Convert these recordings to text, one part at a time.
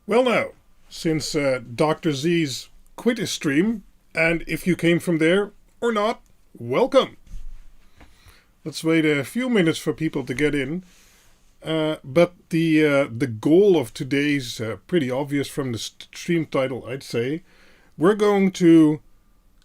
Well now, since Dr. Z's quit his stream, and if you came from there or not, welcome. Let's wait a few minutes for people to get in. But the goal of today's pretty obvious from the stream title, I'd say. We're going to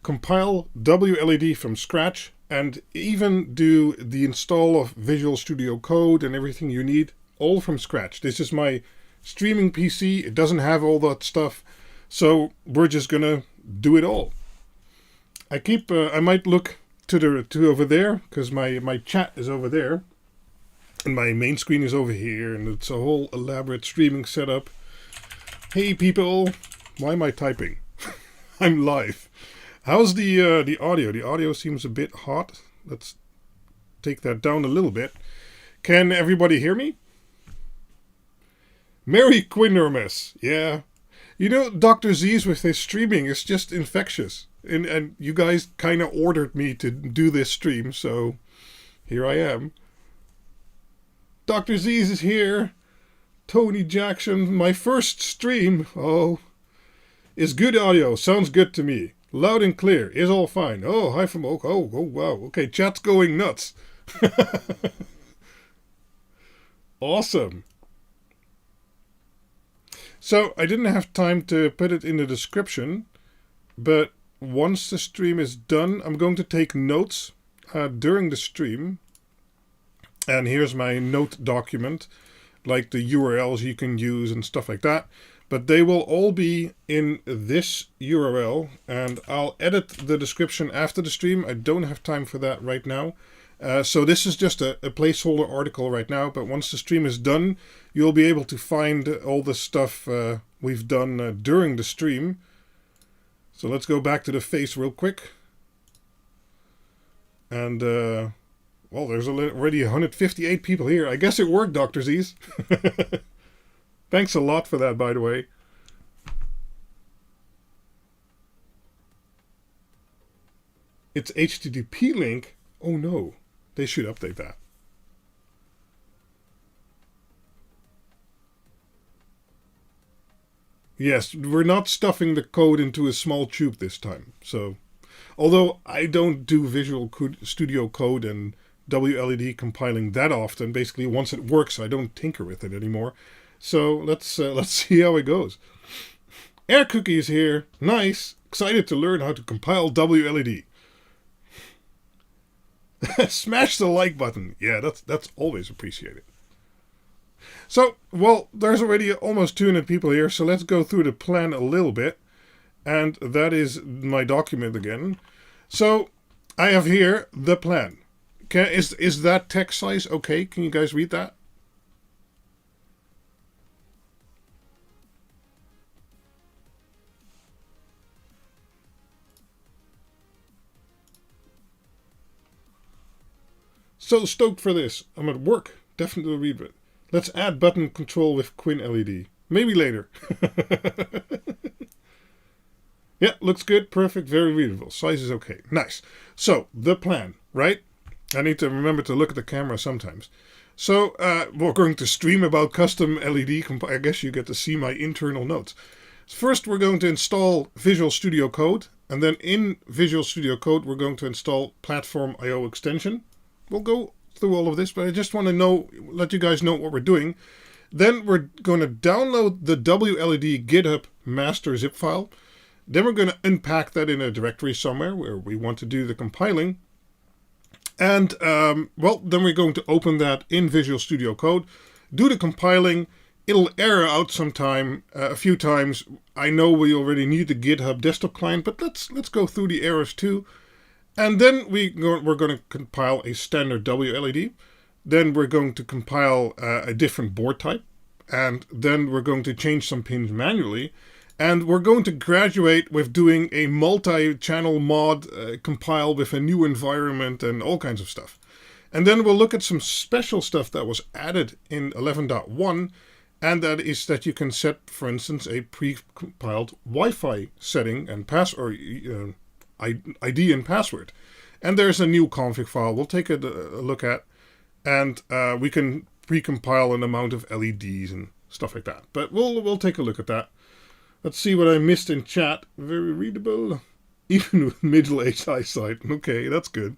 compile WLED from scratch and even do the install of Visual Studio Code and everything you need all from scratch. This is my streaming PC. It doesn't have all that stuff, so we're just gonna do it all. I might look to over there because my chat is over there and my main screen is over here, and it's a whole elaborate streaming setup. Hey people, why am I typing? I'm live. How's the audio? The audio seems a bit hot. Let's take that down a little bit. Can everybody hear me? Merry Quinnermas. Yeah. You know, Dr. Z's with his streaming is just infectious. And you guys kind of ordered me to do this stream, so here I am. Dr. Z's is here. Tony Jackson, my first stream. Oh, is good audio. Sounds good to me. Loud and clear. Is all fine. Oh, hi from Oak. Oh, wow. Okay, chat's going nuts. Awesome. So, I didn't have time to put it in the description, but once the stream is done, I'm going to take notes during the stream. And here's my note document, like the URLs you can use and stuff like that. But they will all be in this URL, and I'll edit the description after the stream. I don't have time for that right now. So this is just a placeholder article right now, but once the stream is done, you'll be able to find all the stuff we've done during the stream. So let's go back to the face real quick. And, well, there's already 158 people here. I guess it worked, Dr. Z's. Thanks a lot for that, by the way. It's HTTP link. Oh no, they should update that. Yes, we're not stuffing the code into a small tube this time. So, although I don't do Visual Studio Code and WLED compiling that often, basically once it works, I don't tinker with it anymore. So let's see how it goes. Air Cookie is here. Nice. Excited to learn how to compile WLED. Smash the like button. Yeah, that's always appreciated. So, well, there's already almost 200 people here, so let's go through the plan a little bit. And that is my document again. So, I have here the plan. Is that text size okay? Can you guys read that? So stoked for this. I'm at work. Definitely read it. Let's add button control with QuinLED. Maybe later. Yeah, looks good. Perfect. Very readable. Size is okay. Nice. So, the plan, right? I need to remember to look at the camera sometimes. So, we're going to stream about custom LED. I guess you get to see my internal notes. First, we're going to install Visual Studio Code. And then in Visual Studio Code, we're going to install PlatformIO extension. We'll go through all of this, but I just want to let you guys know what we're doing. Then we're going to download the WLED GitHub master zip file. Then we're going to unpack that in a directory somewhere where we want to do the compiling. And, well, then we're going to open that in Visual Studio Code, do the compiling. It'll error out sometime, a few times. I know we already need the GitHub desktop client, but let's go through the errors too. And then we're going to compile a standard WLED. Then we're going to compile a different board type. And then we're going to change some pins manually. And we're going to graduate with doing a multi-channel mod compile with a new environment and all kinds of stuff. And then we'll look at some special stuff that was added in 11.1. And that is that you can set, for instance, a pre-compiled Wi-Fi setting and ID and password. And there's a new config file we'll take a look at. And we can pre-compile an amount of LEDs and stuff like that. But we'll take a look at that. Let's see what I missed in chat. Very readable, even with middle-aged eyesight. Okay, that's good.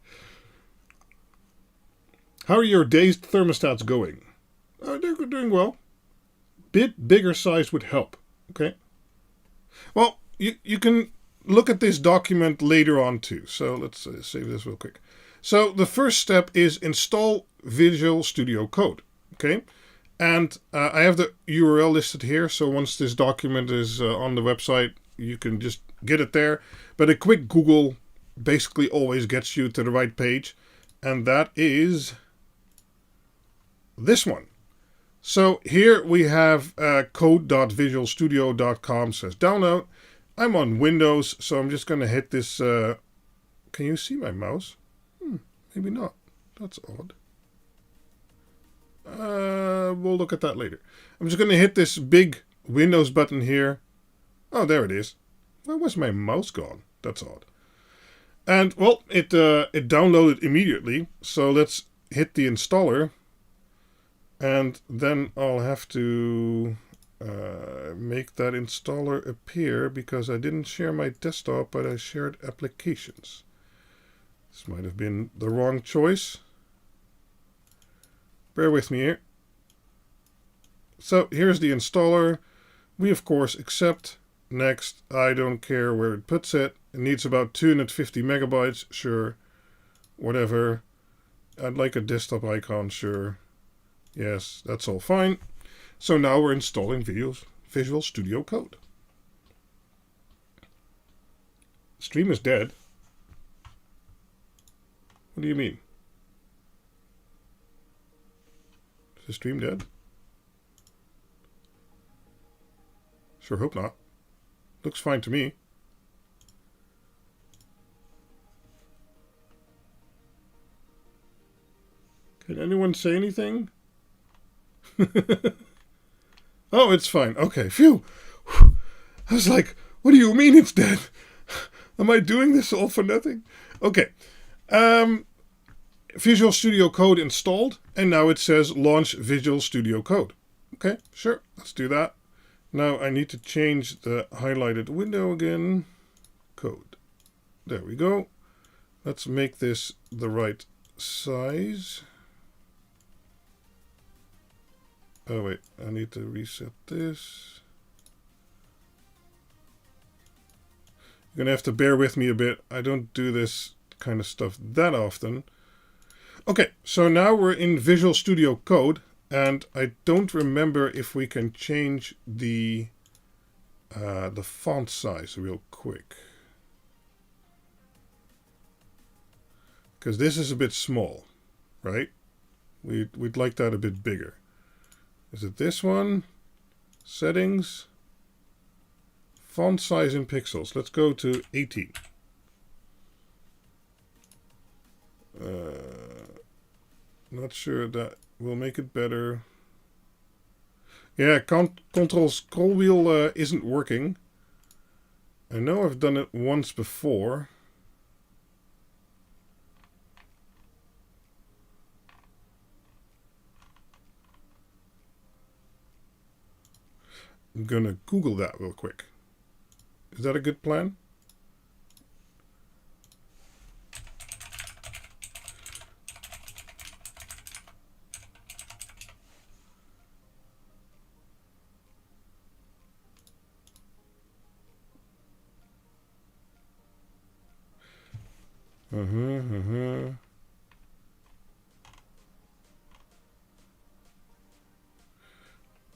How are your dazed thermostats going? They're doing well. Bit bigger size would help. Okay. Well, you can look at this document later on too. So let's save this real quick. So the first step is install Visual Studio Code. Okay. And I have the URL listed here. So once this document is on the website, you can just get it there. But a quick Google basically always gets you to the right page. And that is this one. So here we have code.visualstudio.com/download. I'm on Windows, so I'm just going to hit this. Can you see my mouse? Maybe not. That's odd. We'll look at that later. I'm just going to hit this big Windows button here. Oh, there it is. Where was my mouse gone? That's odd. And, well, it downloaded immediately. So let's hit the installer. And then I'll have to make that installer appear because I didn't share my desktop, but I shared applications. This might have been the wrong choice. Bear with me here. So here's the installer. We of course accept. Next. I don't care where it puts it. It needs about 250 megabytes. Sure. Whatever. I'd like a desktop icon. Sure. Yes, that's all fine. So now we're installing Visual Studio Code. Stream is dead. What do you mean? Is the stream dead? Sure hope not. Looks fine to me. Can anyone say anything? Oh, it's fine. Okay, phew. I was like, what do you mean it's dead? Am I doing this all for nothing? Okay. Visual Studio Code installed, and now it says launch Visual Studio Code. Okay, sure. Let's do that. Now I need to change the highlighted window again. Code. There we go. Let's make this the right size. Oh wait, I need to reset this. You're gonna have to bear with me a bit. I don't do this kind of stuff that often. Okay, so now we're in Visual Studio Code, and I don't remember if we can change the font size real quick. Because this is a bit small, right? We'd like that a bit bigger. Is it this one? Settings. Font size in pixels. Let's go to 18. Not sure that will make it better. Yeah, control scroll wheel isn't working. I know I've done it once before. I'm gonna Google that real quick. Is that a good plan?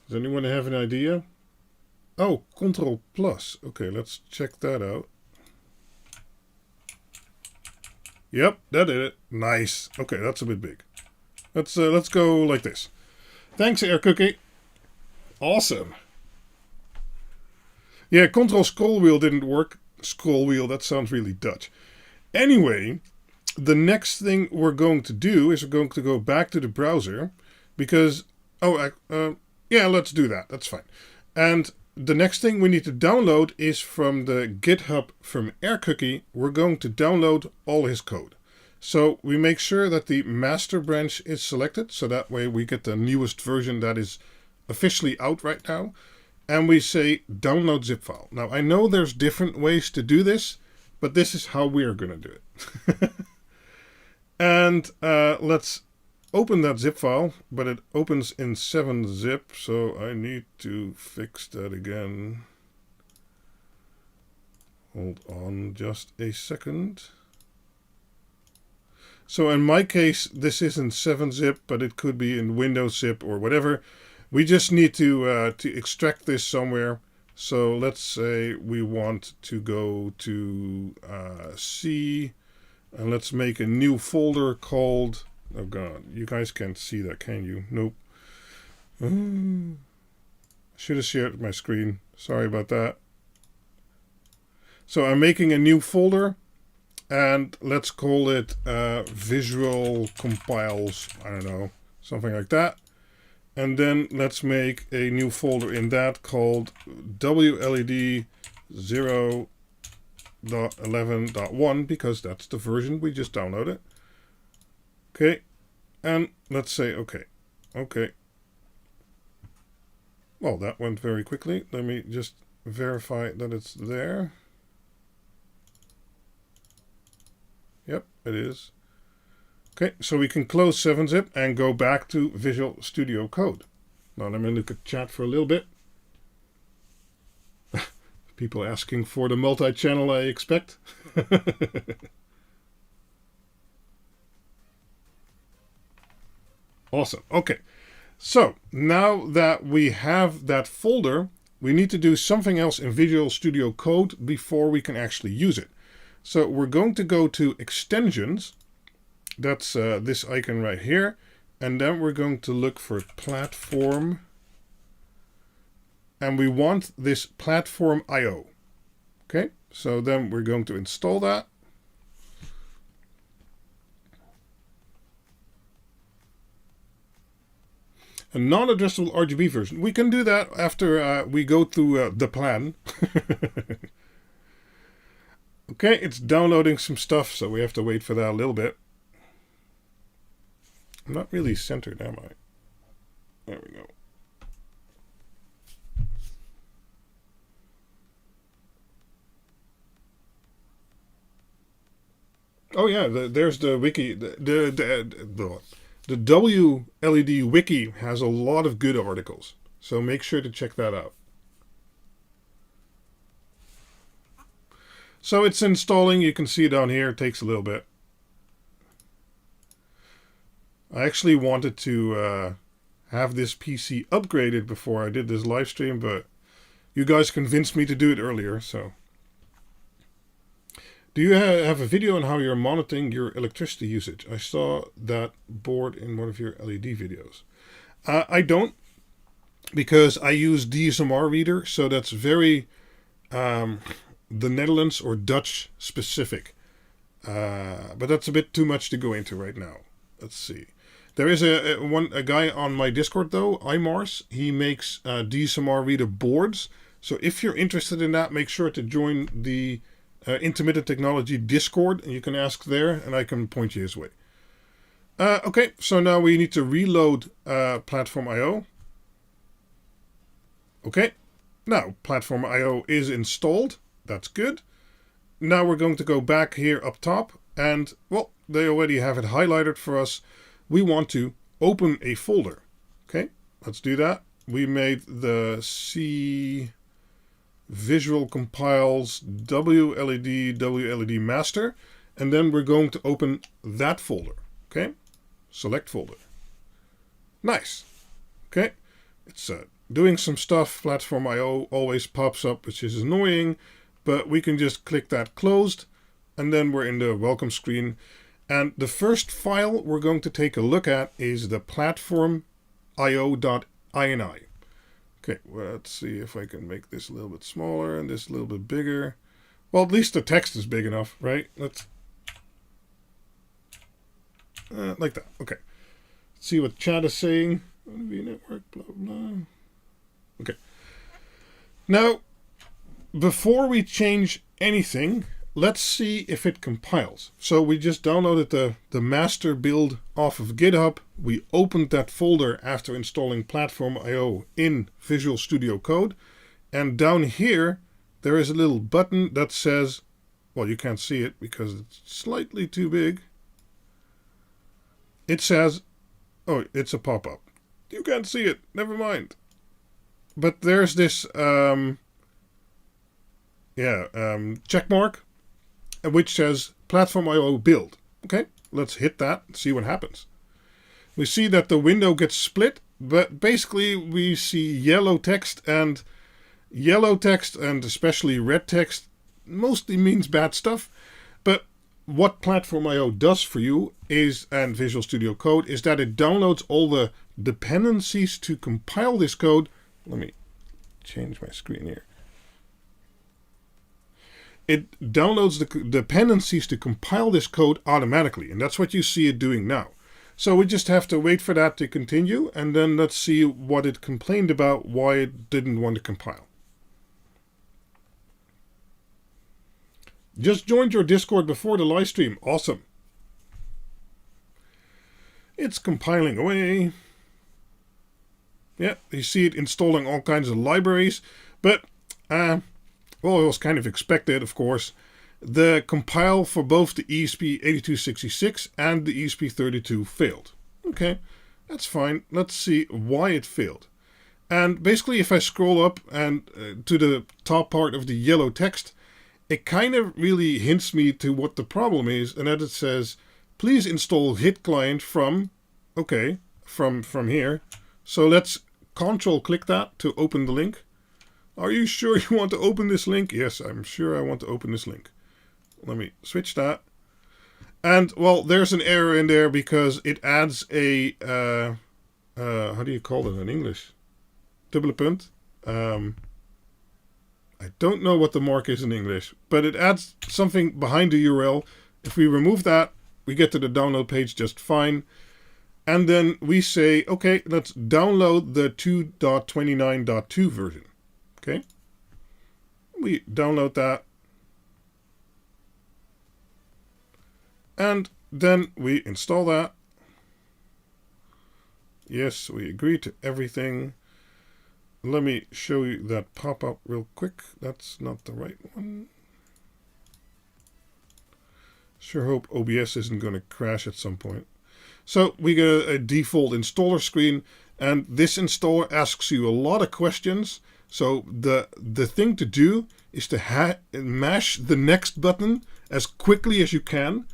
Does anyone have an idea? Oh, Control Plus. Okay, let's check that out. Yep, that did it. Nice. Okay, that's a bit big. Let's go like this. Thanks, Air Cookie. Awesome. Yeah, Control Scroll Wheel didn't work. Scroll Wheel, that sounds really Dutch. Anyway, the next thing we're going to do is we're going to go back to the browser because... yeah, let's do that. That's fine. And the next thing we need to download is from the GitHub from Air Cookie. We're going to download all his code. So we make sure that the master branch is selected. So that way we get the newest version that is officially out right now, and we say download zip file. Now, I know there's different ways to do this, but this is how we're going to do it. And let's open that zip file, but it opens in 7-zip, so I need to fix that again. Hold on just a second. So in my case, this isn't 7-zip, but it could be in Windows zip or whatever. We just need to extract this somewhere. So let's say we want to go to C, and let's make a new folder called, oh god, you guys can't see that, can you? Nope. Should have shared my screen. Sorry about that. So I'm making a new folder, and let's call it Visual Compiles, I don't know, something like that. And then let's make a new folder in that called WLED 0.11.1, because that's the version we just downloaded. Okay, and let's say okay. Okay. Well, that went very quickly. Let me just verify that it's there. Yep, it is. Okay, so we can close 7-zip and go back to Visual Studio Code. Now let me look at chat for a little bit. People asking for the multi-channel, I expect. Awesome. Okay, so now that we have that folder, we need to do something else in Visual Studio Code before we can actually use it. So we're going to go to Extensions. That's this icon right here. And then we're going to look for Platform. And we want this PlatformIO. Okay, so then we're going to install that. A non-addressable RGB version. We can do that after we go through the plan. Okay, it's downloading some stuff, so we have to wait for that a little bit. I'm not really centered, am I? There we go. Oh yeah, there's the wiki. The WLED wiki has a lot of good articles, so make sure to check that out. So it's installing. You can see down here. It takes a little bit. I actually wanted to have this PC upgraded before I did this live stream, but you guys convinced me to do it earlier. So, do you have a video on how you're monitoring your electricity usage? I saw that board in one of your LED videos. I don't, because I use DSMR reader, so that's very the Netherlands or Dutch specific. But that's a bit too much to go into right now. Let's see. There is a guy on my Discord though, iMars. He makes DSMR reader boards. So if you're interested in that, make sure to join the Intermittent Technology Discord, and you can ask there, and I can point you his way. Okay, so now we need to reload PlatformIO. Okay, now PlatformIO is installed. That's good. Now we're going to go back here up top, and well, they already have it highlighted for us. We want to open a folder. Okay, let's do that. We made the C Visual Compiles WLED master, and then we're going to open that folder. Okay, select folder. Nice. Okay, it's doing some stuff. PlatformIO always pops up, which is annoying, but we can just click that closed, and then we're in the welcome screen. And the first file we're going to take a look at is the platformio.ini. Okay, well, let's see if I can make this a little bit smaller and this a little bit bigger. Well, at least the text is big enough, right? Let's like that. Okay. Let's see what chat is saying. Network, blah, blah. Okay. Now, before we change anything, let's see if it compiles. So we just downloaded the master build off of GitHub. We opened that folder after installing PlatformIO in Visual Studio Code. And down here, there is a little button that says, well, you can't see it because it's slightly too big. It says, oh, it's a pop-up. You can't see it, never mind. But there's this check mark, which says PlatformIO build. Okay, let's hit that and see what happens. We see that the window gets split, but basically we see yellow text, and especially red text mostly means bad stuff. But what PlatformIO does for you is, and Visual Studio Code, is that it downloads all the dependencies to compile this code. Let me change my screen here. It downloads the dependencies to compile this code automatically, and that's what you see it doing now. So we just have to wait for that to continue, and then let's see what it complained about, why it didn't want to compile. Just joined your Discord before the live stream. Awesome. It's compiling away. Yeah, you see it installing all kinds of libraries, but well, it was kind of expected, of course. The compile for both the ESP8266 and the ESP32 failed. Okay, that's fine. Let's see why it failed. And basically, if I scroll up and to the top part of the yellow text, it kind of really hints me to what the problem is, and that it says, please install hit client from, okay, from here. So let's control click that to open the link. Are you sure you want to open this link? Yes, I'm sure I want to open this link. Let me switch that. And, well, there's an error in there because it adds a, how do you call it in English? Dubbele punt. I don't know what the mark is in English, but it adds something behind the URL. If we remove that, we get to the download page just fine. And then we say, okay, let's download the 2.29.2 version. Okay. We download that. And then we install that. Yes, we agree to everything. Let me show you that pop-up real quick. That's not the right one. Sure hope OBS isn't going to crash at some point. So we get a default installer screen, and this installer asks you a lot of questions. So the thing to do is to mash the next button as quickly as you can,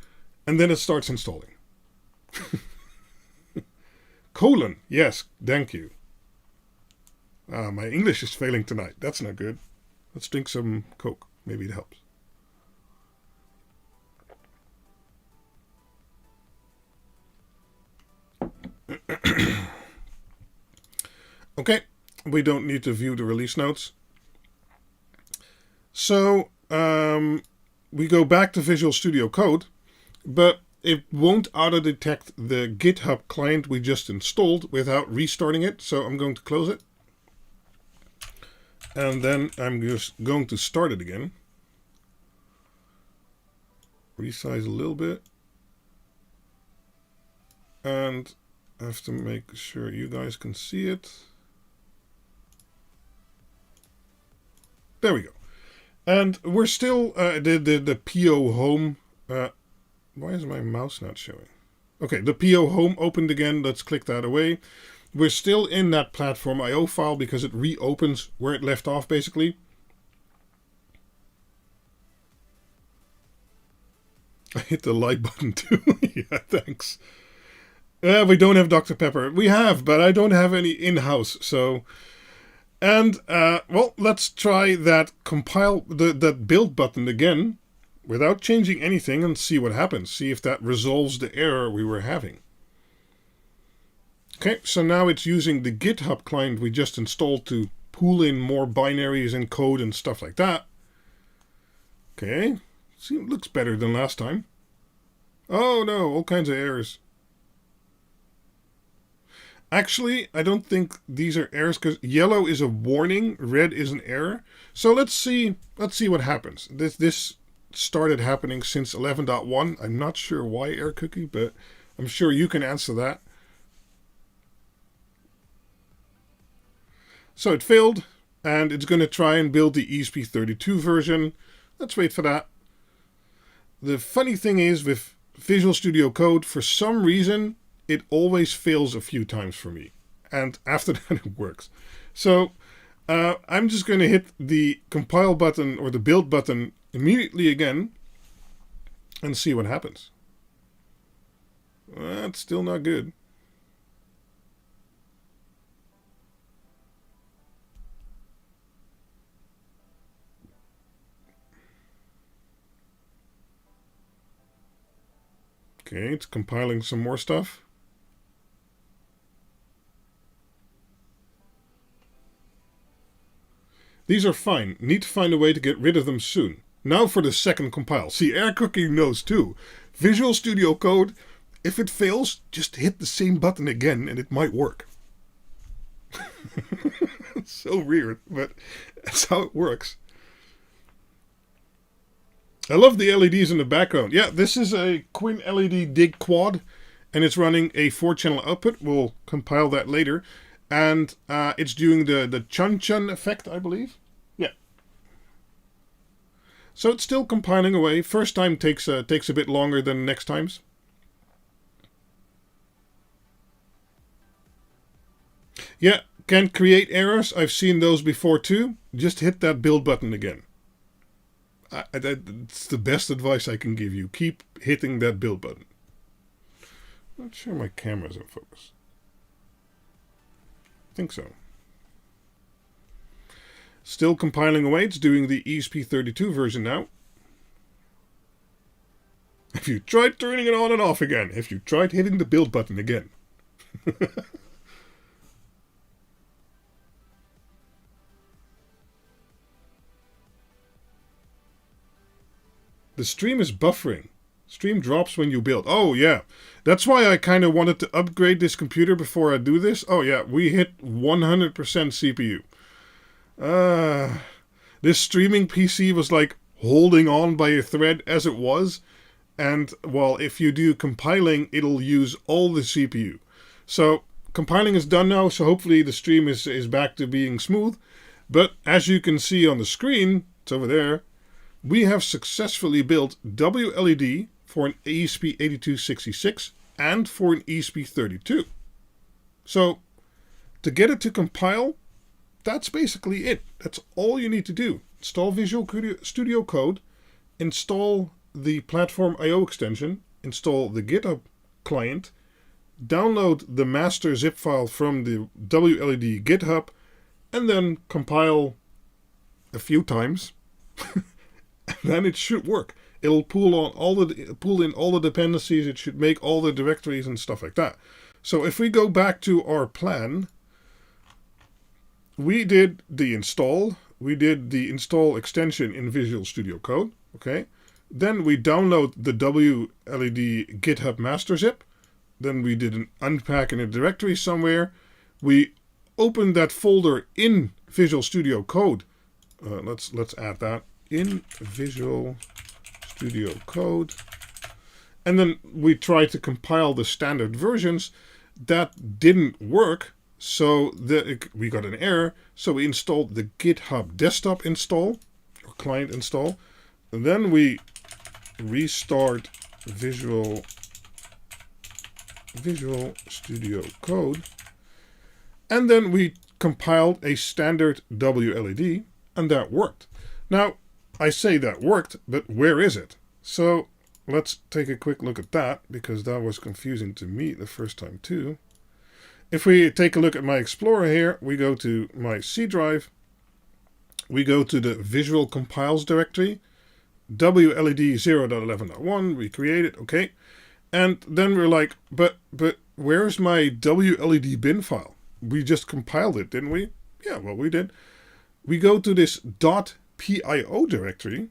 and then it starts installing. Colon, yes, thank you. My English is failing tonight. That's not good. Let's drink some Coke. Maybe it helps. Okay, we don't need to view the release notes. So we go back to Visual Studio Code, but it won't auto-detect the GitHub client we just installed without restarting it. So I'm going to close it. And then I'm just going to start it again. Resize a little bit. And I have to make sure you guys can see it. There we go. And we're still the PO home. Why is my mouse not showing? Okay, the PO home opened again. Let's click that away. We're still in that PlatformIO file because it reopens where it left off, basically. I hit the like button too. Yeah, thanks. We don't have Dr. Pepper. We have, but I don't have any in-house. So, and well, let's try that compile that build button again without changing anything and see what happens. See if that resolves the error we were having. Okay, so now it's using the GitHub client we just installed to pull in more binaries and code and stuff like that. Okay, see, it looks better than last time. Oh no, all kinds of errors. Actually, I don't think these are errors because yellow is a warning, red is an error. So let's see what happens. This started happening since 11.1. I'm not sure why, Air Cookie, but I'm sure you can answer that. So it failed, and it's going to try and build the ESP32 version. Let's wait for that. The funny thing is, with Visual Studio Code, for some reason, it always fails a few times for me. And after that, it works. So I'm just going to hit the compile button or the build button immediately again and see what happens. That's still not good. Okay, it's compiling some more stuff. These are fine. Need to find a way to get rid of them soon. Now for the second compile. See, Air Cookie knows too. Visual Studio Code, if it fails, just hit the same button again and it might work. It's so weird, but that's how it works. I love the LEDs in the background. Yeah, this is a QuinLED-Dig-Quad, and it's running a 4-channel output. We'll compile that later. And it's doing the chun-chun effect, I believe. Yeah. So it's still compiling away. First time takes a bit longer than next times. Yeah, can create errors. I've seen those before too. Just hit that build button again. That's the best advice I can give you. Keep hitting that build button. Not sure my camera's in focus. I think so. Still compiling away. It's doing the ESP32 version now. If you tried turning it on and off again. If you tried hitting the build button again. The stream is buffering. Stream drops when you build. Oh, yeah. That's why I kind of wanted to upgrade this computer before I do this. Oh, yeah. We hit 100% CPU. This streaming PC was like holding on by a thread as it was. And, well, if you do compiling, it'll use all the CPU. So, compiling is done now. So, hopefully the stream is back to being smooth. But, as you can see on the screen, it's over there. We have successfully built WLED for an ESP8266 and for an ESP32. So, to get it to compile, that's basically it. That's all you need to do. Install Visual Studio Code, install the PlatformIO extension, install the GitHub client, download the master zip file from the WLED GitHub, and then compile a few times. Then it should work. It'll pull in all the dependencies. It should make all the directories and stuff like that. So if we go back to our plan, we did the install. We did the install extension in Visual Studio Code. Okay. Then we download the WLED GitHub master zip. Then we did an unpack in a directory somewhere. We opened that folder in Visual Studio Code. Let's add that. In Visual Studio Code, and then we tried to compile the standard versions. That didn't work, so we got an error. So we installed the GitHub desktop install or client install, and then we restart Visual Studio Code, and then we compiled a standard WLED, and that worked. Now, I say that worked, but where is it? So let's take a quick look at that, because that was confusing to me the first time too. If we take a look at my Explorer here, we go to my C drive, we go to the Visual Compiles directory, WLED 0.11.1, we create it, okay. And then we're like, but where's my WLED bin file? We just compiled it, didn't we? Yeah, well, we did. We go to this .pio directory,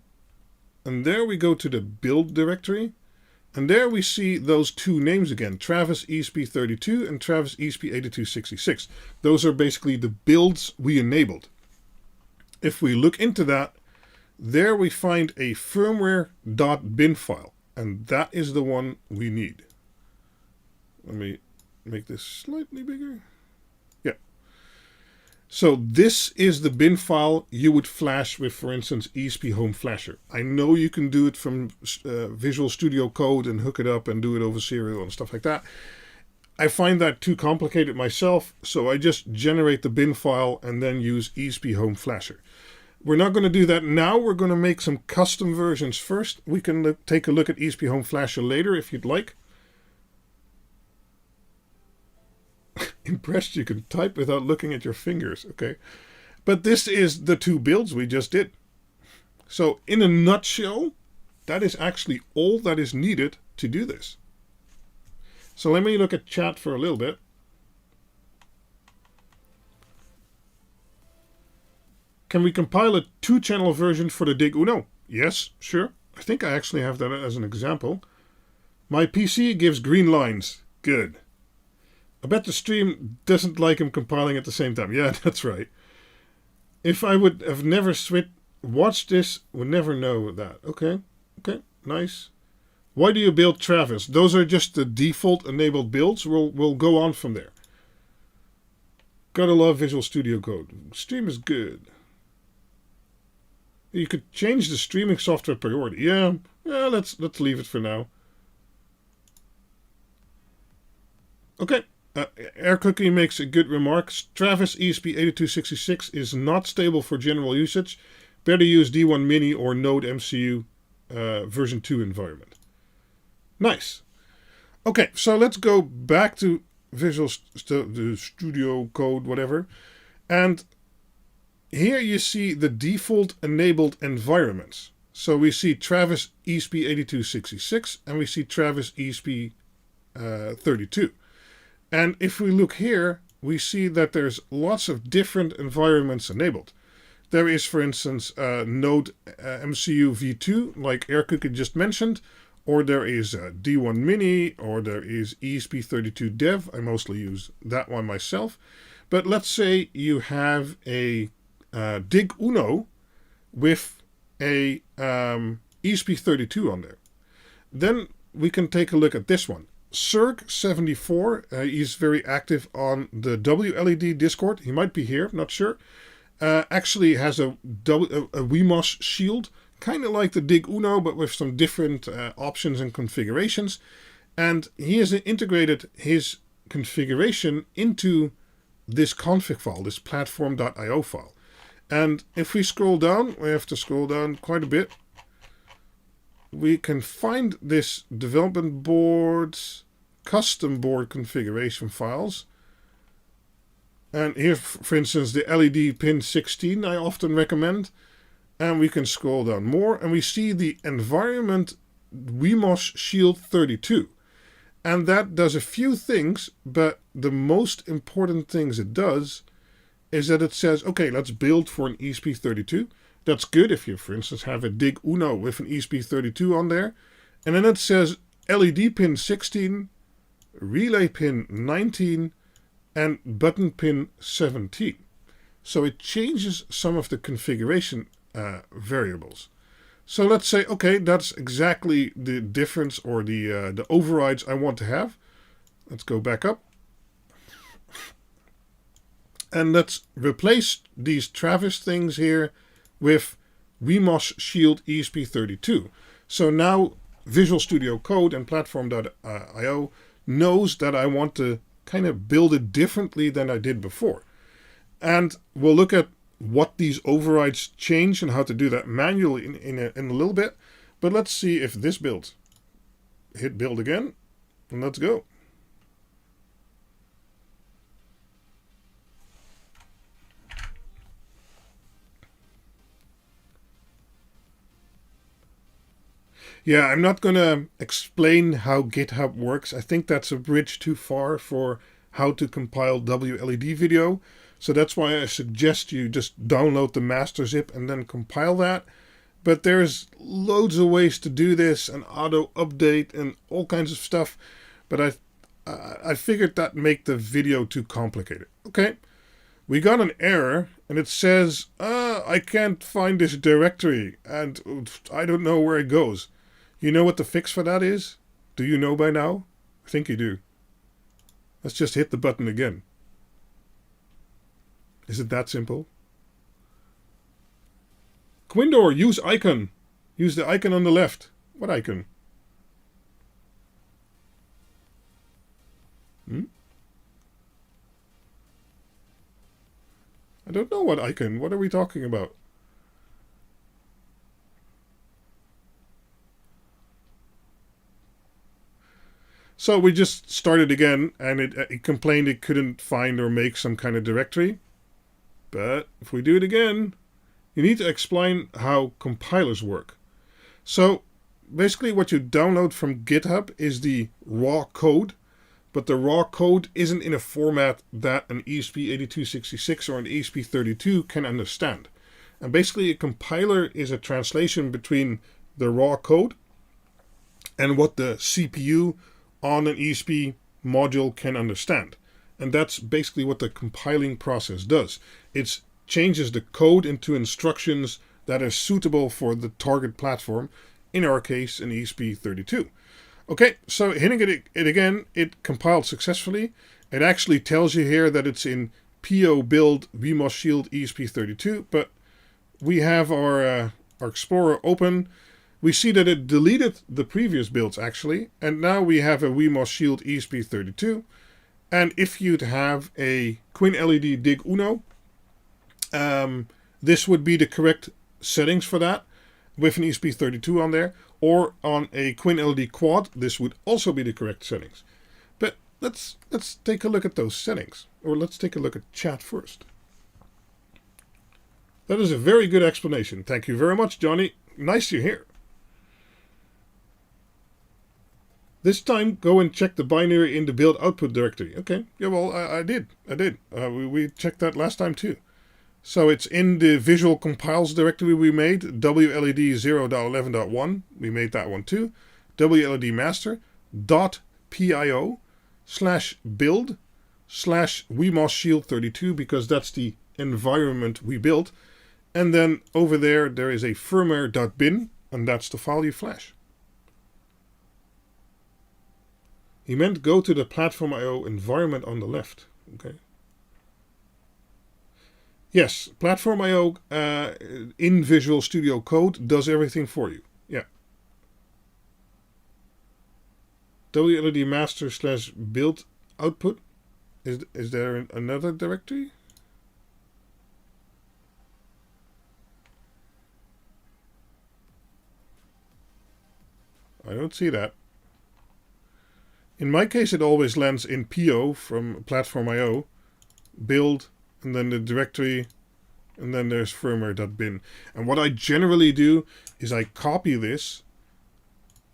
and there we go to the build directory, and there we see those two names again, Travis ESP32 and Travis ESP8266. Those are basically the builds we enabled. If we look into that, there we find a firmware.bin file, and that is the one we need. Let me make this slightly bigger. Yeah. So this is the bin file you would flash with, for instance, ESP Home Flasher. I know you can do it from Visual Studio Code and hook it up and do it over serial and stuff like that. I find that too complicated myself, so I just generate the bin file and then use ESP Home Flasher. We're not going to do that now. We're going to make some custom versions first. We can take a look at ESP Home Flasher later if you'd like. Impressed you can type without looking at your fingers, okay? But this is the two builds we just did. So in a nutshell, that is actually all that is needed to do this. So let me look at chat for a little bit. Can we compile a 2-channel version for the Dig-Uno? Yes, sure. I think I actually have that as an example. My PC gives green lines. Good. I bet the stream doesn't like him compiling at the same time. Yeah, that's right. If I would have never watched this, would never know that. Okay, nice. Why do you build Travis? Those are just the default enabled builds. We'll go on from there. Gotta love Visual Studio Code. Stream is good. You could change the streaming software priority. Yeah, let's leave it for now. Okay. Air Cookie makes a good remark. Travis ESP8266 is not stable for general usage. Better use D1 Mini or Node MCU version 2 environment. Nice. Okay, so let's go back to Visual Studio Code, whatever. And here you see the default enabled environments. So we see Travis ESP8266 and we see Travis ESP32. And if we look here, we see that there's lots of different environments enabled. There is, for instance, Node MCU v2, like AirCookie just mentioned, or there is D1 Mini, or there is ESP32 Dev. I mostly use that one myself. But let's say you have a Dig-Uno with a ESP32 on there. Then we can take a look at this one. Circ74, he's very active on the WLED Discord. He might be here, not sure. Actually has a WMOS shield, kind of like the Dig-Uno, but with some different options and configurations. And he has integrated his configuration into this config file, this platform.io file. And if we scroll down, we have to scroll down quite a bit. We can find this development board's custom board configuration files. And here, for instance, the LED pin 16 I often recommend. And we can scroll down more and we see the environment WMOS Shield 32. And that does a few things, but the most important things it does is that it says, okay, let's build for an ESP32. That's good if you, for instance, have a Dig-Uno with an ESP32 on there. And then it says LED pin 16, relay pin 19, and button pin 17. So it changes some of the configuration variables. So let's say, okay, that's exactly the difference or the overrides I want to have. Let's go back up. And let's replace these Travis things here with WMOS Shield ESP32. So now Visual Studio Code and Platform.io knows that I want to kind of build it differently than I did before. And we'll look at what these overrides change and how to do that manually in a little bit. But let's see if this builds. Hit build again, and let's go. Yeah, I'm not going to explain how GitHub works. I think that's a bridge too far for how to compile WLED video. So that's why I suggest you just download the master zip and then compile that. But there's loads of ways to do this and auto update and all kinds of stuff. But I figured that make the video too complicated. Okay, we got an error and it says, I can't find this directory and I don't know where it goes. You know what the fix for that is? Do you know by now? I think you do. Let's just hit the button again. Is it that simple? QuinDoor, use icon. Use the icon on the left. What icon? I don't know what icon. What are we talking about? So we just started again, and it complained it couldn't find or make some kind of directory. But if we do it again, you need to explain how compilers work. So basically what you download from GitHub is the raw code, but the raw code isn't in a format that an ESP8266 or an ESP32 can understand. And basically a compiler is a translation between the raw code and what the CPU on an ESP module can understand. And that's basically what the compiling process does. It changes the code into instructions that are suitable for the target platform, in our case an ESP32. Okay, so hitting it again, it compiled successfully. It actually tells you here that it's in PO build WeMOS Shield ESP32, but we have our Explorer open. We see that it deleted the previous builds actually, and now we have a WeMOS Shield ESP32. And if you'd have a QuinLED-Dig-Uno, this would be the correct settings for that with an ESP32 on there. Or on a QuinLED-Quad, this would also be the correct settings. But let's take a look at those settings. Or let's take a look at chat first. That is a very good explanation. Thank you very much, Johnny. Nice you're here. This time, go and check the binary in the build output directory. Okay, yeah, well, I did. We checked that last time too. So it's in the visual compiles directory we made, WLED 0.11.1. We made that one too. WLED master .pio /build /WeMOS Shield 32 because that's the environment we built. And then over there is a firmware.bin, and that's the file you flash. He meant go to the PlatformIO environment on the left. Okay. Yes, PlatformIO in Visual Studio Code does everything for you. Yeah. WLED master /build output. Is there another directory? I don't see that. In my case, it always lands in PO from PlatformIO, build, and then the directory, and then there's firmware.bin. And what I generally do is I copy this,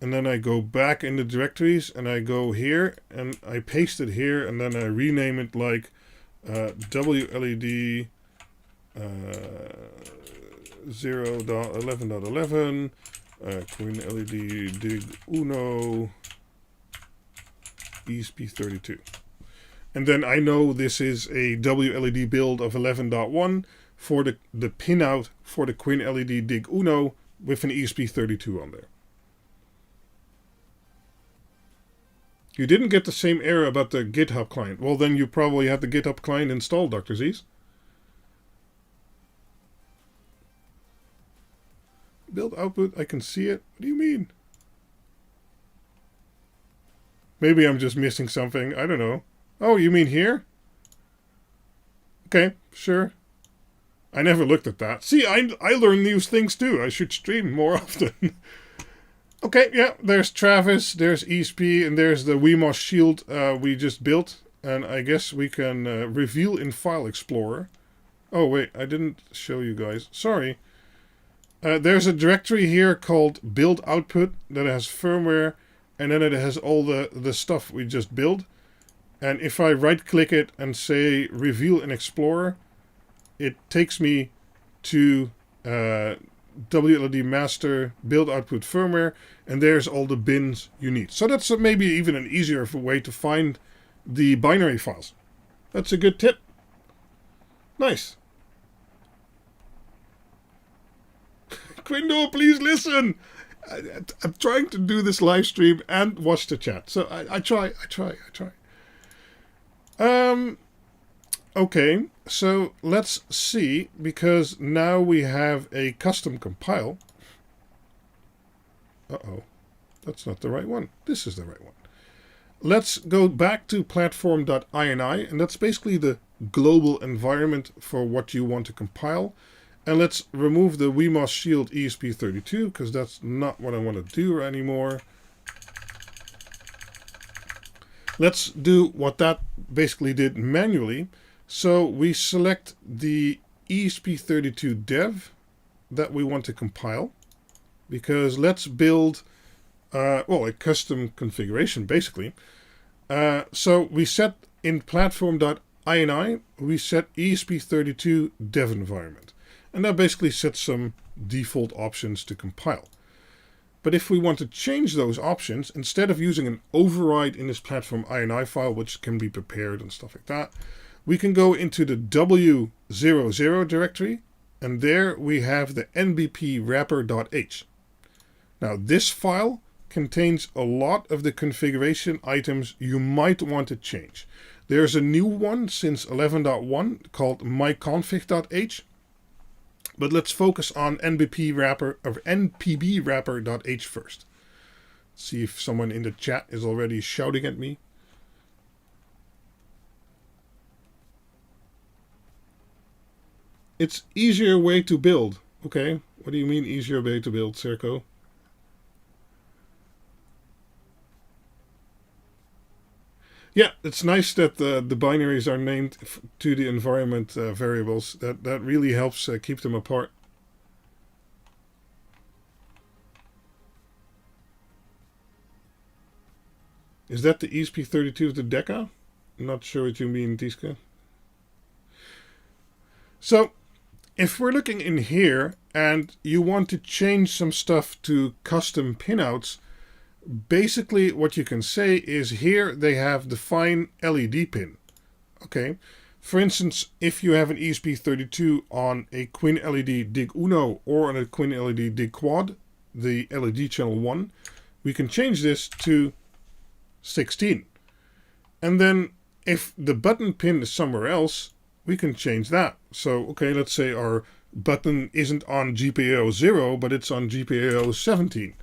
and then I go back in the directories, and I go here, and I paste it here, and then I rename it like WLED 0.11.11, QuinLED-Dig-Uno, ESP32. And then I know this is a WLED build of 11.1 for the pinout for the QuinLED-Dig-Uno with an ESP32 on there. You didn't get the same error about the GitHub client. Well, then you probably have the GitHub client installed, Dr. Z's. Build output, I can see it. What do you mean? Maybe I'm just missing something. I don't know. Oh, you mean here? Okay, sure. I never looked at that. See, I learn new things too. I should stream more often. Okay, yeah, there's Travis, there's ESP, and there's the WeMOS Shield we just built. And I guess we can reveal in File Explorer. Oh, wait, I didn't show you guys. Sorry. There's a directory here called build output that has firmware, and then it has all the stuff we just built. And if I right click it and say reveal in Explorer, it takes me to WLED master build output firmware, and there's all the bins you need. So that's maybe even an easier way to find the binary files. That's a good tip. Nice. Quindo, please listen. I'm trying to do this live stream and watch the chat. So I try. Okay, so let's see, because now we have a custom compile. Uh-oh, that's not the right one. This is the right one. Let's go back to platform.ini, and that's basically the global environment for what you want to compile. And let's remove the WeMOS Shield ESP32, because that's not what I want to do anymore. Let's do what that basically did manually. So we select the ESP32 dev that we want to compile, because let's build a custom configuration basically. So we set in platform.ini, we set ESP32 dev environment. And that basically sets some default options to compile. But if we want to change those options, instead of using an override in this platform.ini file, which can be prepared and stuff like that, we can go into the W00 directory, and there we have the nbp wrapper.h. Now this file contains a lot of the configuration items you might want to change. There's a new one since 11.1 called myconfig.h. But let's focus on nbp wrapper or npb wrapper.h first. See if someone in the chat is already shouting at me. It's easier way to build. Okay, what do you mean easier way to build, Serco? Yeah, it's nice that the binaries are named to the environment variables. That really helps keep them apart. Is that the ESP32 of the Deca? I'm not sure what you mean, Tiska. So, if we're looking in here and you want to change some stuff to custom pinouts, basically what you can say is here they have define LED pin. Okay, for instance, if you have an ESP32 on a QuinLED-Dig-Uno or on a QuinLED-Dig-Quad, the LED channel 1, we can change this to 16. And then if the button pin is somewhere else, we can change that. So, okay, let's say our button isn't on GPIO 0, but it's on GPIO 17.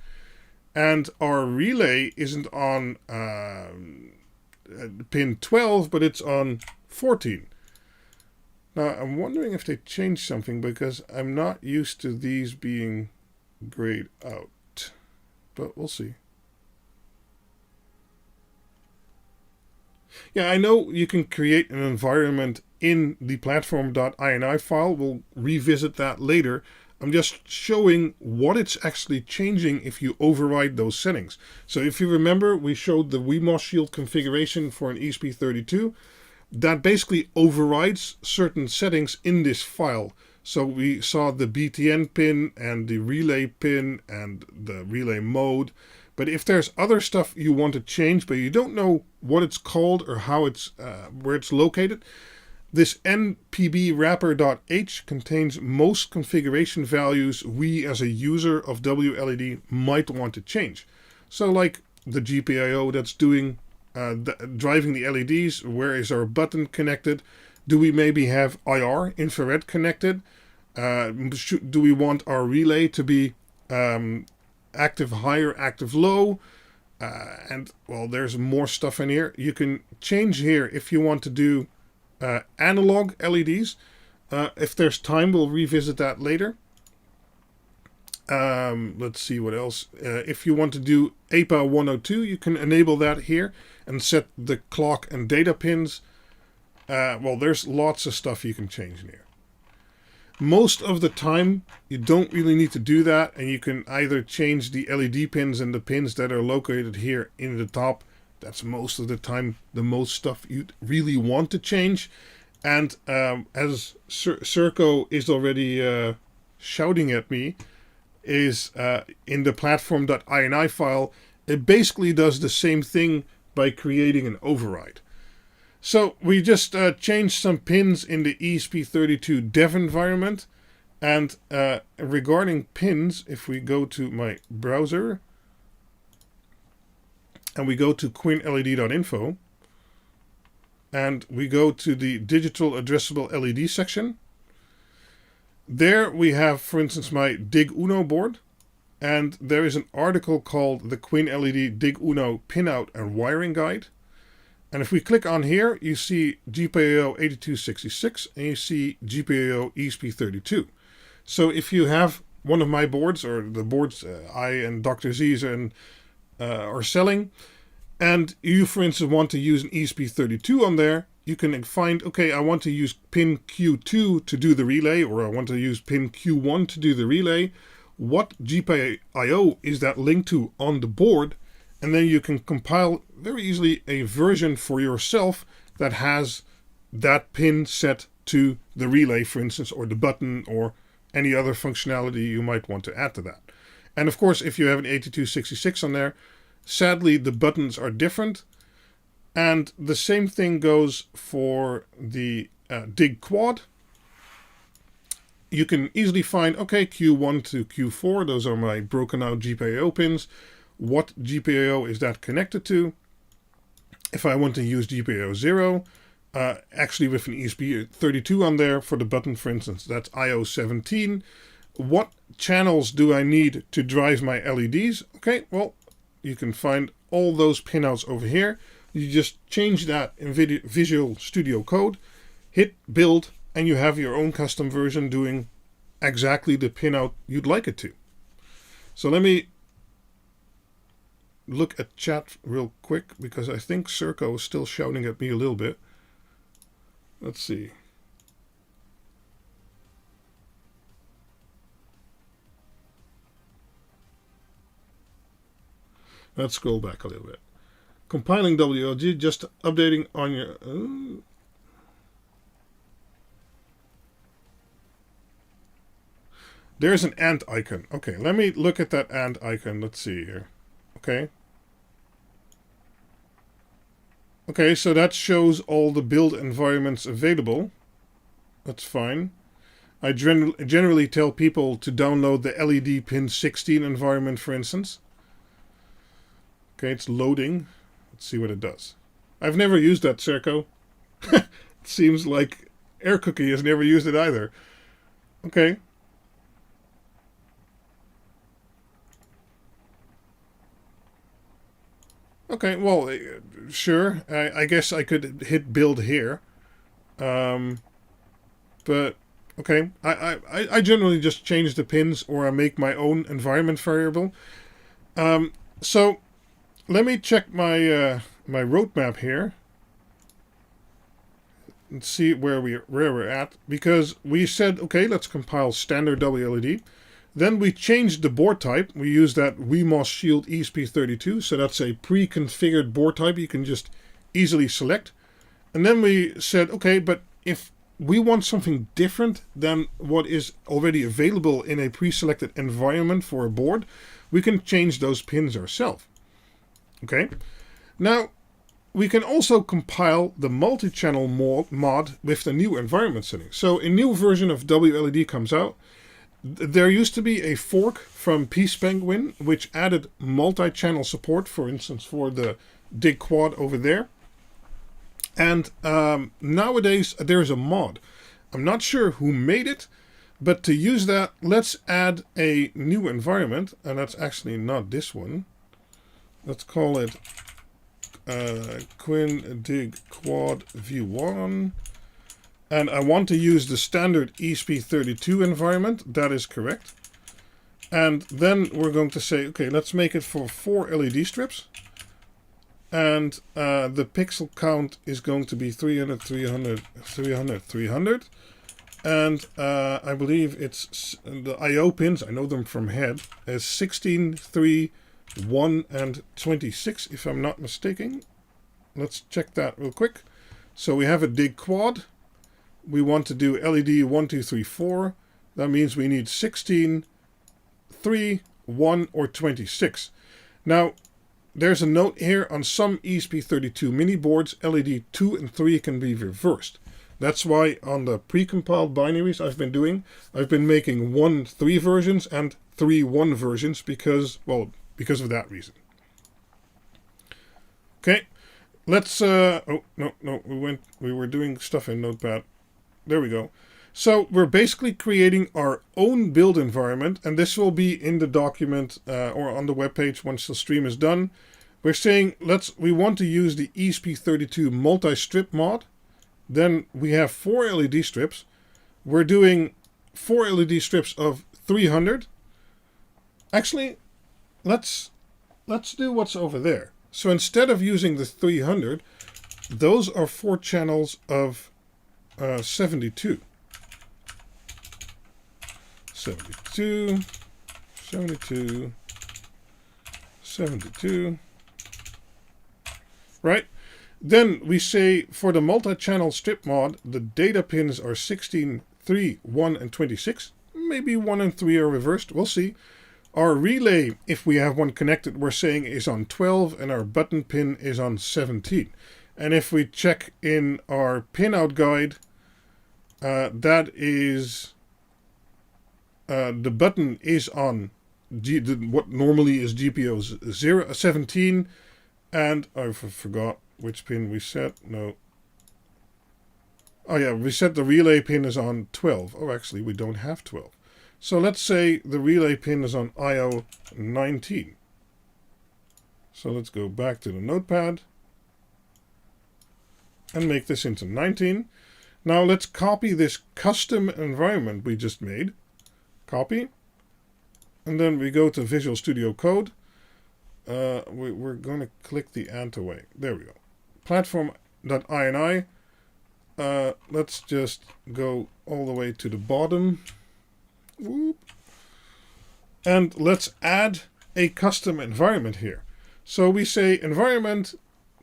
And our relay isn't on pin 12, but it's on 14. Now, I'm wondering if they changed something, because I'm not used to these being grayed out. But we'll see. Yeah, I know you can create an environment in the platform.ini file. We'll revisit that later. I'm just showing what it's actually changing if you override those settings. So if you remember, we showed the WeMOS Shield configuration for an ESP32. That basically overrides certain settings in this file. So we saw the BTN pin and the relay pin and the relay mode. But if there's other stuff you want to change, but you don't know what it's called or how it's where it's located, this npb wrapper.h contains most configuration values we as a user of WLED might want to change. So like the GPIO that's doing driving the LEDs, where is our button connected? Do we maybe have IR, infrared connected? Do we want our relay to be active high or active low? And well, there's more stuff in here. You can change here if you want to do analog LEDs. If there's time, we'll revisit that later. Let's see what else. If you want to do APA 102, you can enable that here and set the clock and data pins. Well, there's lots of stuff you can change in here. Most of the time, you don't really need to do that, and you can either change the LED pins and the pins that are located here in the top. That's most of the time the most stuff you really want to change. And as Serco is already shouting at me, is in the platform.ini file, it basically does the same thing by creating an override. So we just changed some pins in the ESP32 dev environment. And regarding pins, if we go to my browser and we go to QuinLED.info and we go to the digital addressable LED section, there we have, for instance, my Dig-Uno board. And there is an article called the QuinLED-Dig-Uno Pinout and Wiring Guide. And if we click on here, you see GPIO 8266 and you see GPIO ESP32. So if you have one of my boards, or the boards I and Dr. Z's are selling, and you, for instance, want to use an ESP32 on there, you can find, okay, I want to use pin Q2 to do the relay, or I want to use pin Q1 to do the relay. What GPIO is that linked to on the board? And then you can compile very easily a version for yourself that has that pin set to the relay, for instance, or the button, or any other functionality you might want to add to that. And of course, if you have an 8266 on there, sadly the buttons are different. And the same thing goes for the Dig-Quad. You can easily find, okay, Q1 to Q4, those are my broken out GPIO pins. What GPIO is that connected to? If I want to use GPIO 0, actually with an ESP32 on there for the button, for instance, that's IO17. What channels do I need to drive my LEDs? Okay, well, you can find all those pinouts over here. You just change that in Visual Studio Code, hit build, and you have your own custom version doing exactly the pinout you'd like it to. So let me look at chat real quick, because I think Serco is still shouting at me a little bit. Let's see. Let's scroll back a little bit. Compiling WLG, just updating on your... There's an ant icon. Okay, let me look at that ant icon. Let's see here. Okay. Okay, so that shows all the build environments available. That's fine. I generally tell people to download the LED pin 16 environment, for instance. Okay, it's loading. Let's see what it does. I've never used that, Serco. It seems like Air Cookie has never used it either. Okay. Okay, well, sure. I guess I could hit build here. But, okay. I generally just change the pins, or I make my own environment variable. So, let me check my my roadmap here. And see where we're at. Because we said, okay, let's compile standard WLED. Then we changed the board type. We use that WeMOS Shield ESP32. So that's a pre-configured board type you can just easily select. And then we said, okay, but if we want something different than what is already available in a pre-selected environment for a board, we can change those pins ourselves. Okay. Now, we can also compile the multi-channel mod with the new environment setting. So a new version of WLED comes out. There used to be a fork from Peace Penguin which added multi-channel support, for instance, for the Dig-Quad over there. And nowadays there's a mod. I'm not sure who made it, but to use that, let's add a new environment. And that's actually not this one. Let's call it QuinLED-Dig-Quad V1. And I want to use the standard ESP32 environment. That is correct. And then we're going to say, okay, let's make it for 4 LED strips. And the pixel count is going to be 300, 300, 300, 300. And I believe it's the I/O pins, I know them from head, is 16, 3, 1, and 26, if I'm not mistaken. Let's check that real quick. So we have a Dig-Quad. We want to do LED 1, 2, 3, 4. That means we need 16, 3, 1, or 26. Now, there's a note here on some ESP32 mini boards, LED 2 and 3 can be reversed. That's why on the precompiled binaries I've been making 1 3 versions and 3 1 versions because of that reason. Okay, let's, oh, no, we were doing stuff in Notepad. There we go. So we're basically creating our own build environment, and this will be in the document or on the webpage once the stream is done. We're saying we want to use the ESP32 multi-strip mod. Then we have 4 LED strips. We're doing 4 LED strips of 300. Actually, let's do what's over there. So instead of using the 300, those are 4 channels of 72. 72, 72, 72, right? Then we say for the multi-channel strip mod, the data pins are 16, 3, 1, and 26. Maybe 1 and 3 are reversed, we'll see. Our relay, if we have one connected, we're saying is on 12, and our button pin is on 17. And if we check in our pinout guide, that is... the button is on what normally is GPO 17, and I forgot which pin we set. No. Oh yeah, we set the relay pin is on 12. Oh, actually, we don't have 12. So let's say the relay pin is on IO 19. So let's go back to the notepad and make this into 19. Now let's copy this custom environment we just made. Copy, and then we go to Visual Studio Code. We're going to click the Ant away. There we go. Platform.ini. Let's just go all the way to the bottom. Whoop. And let's add a custom environment here. So we say environment,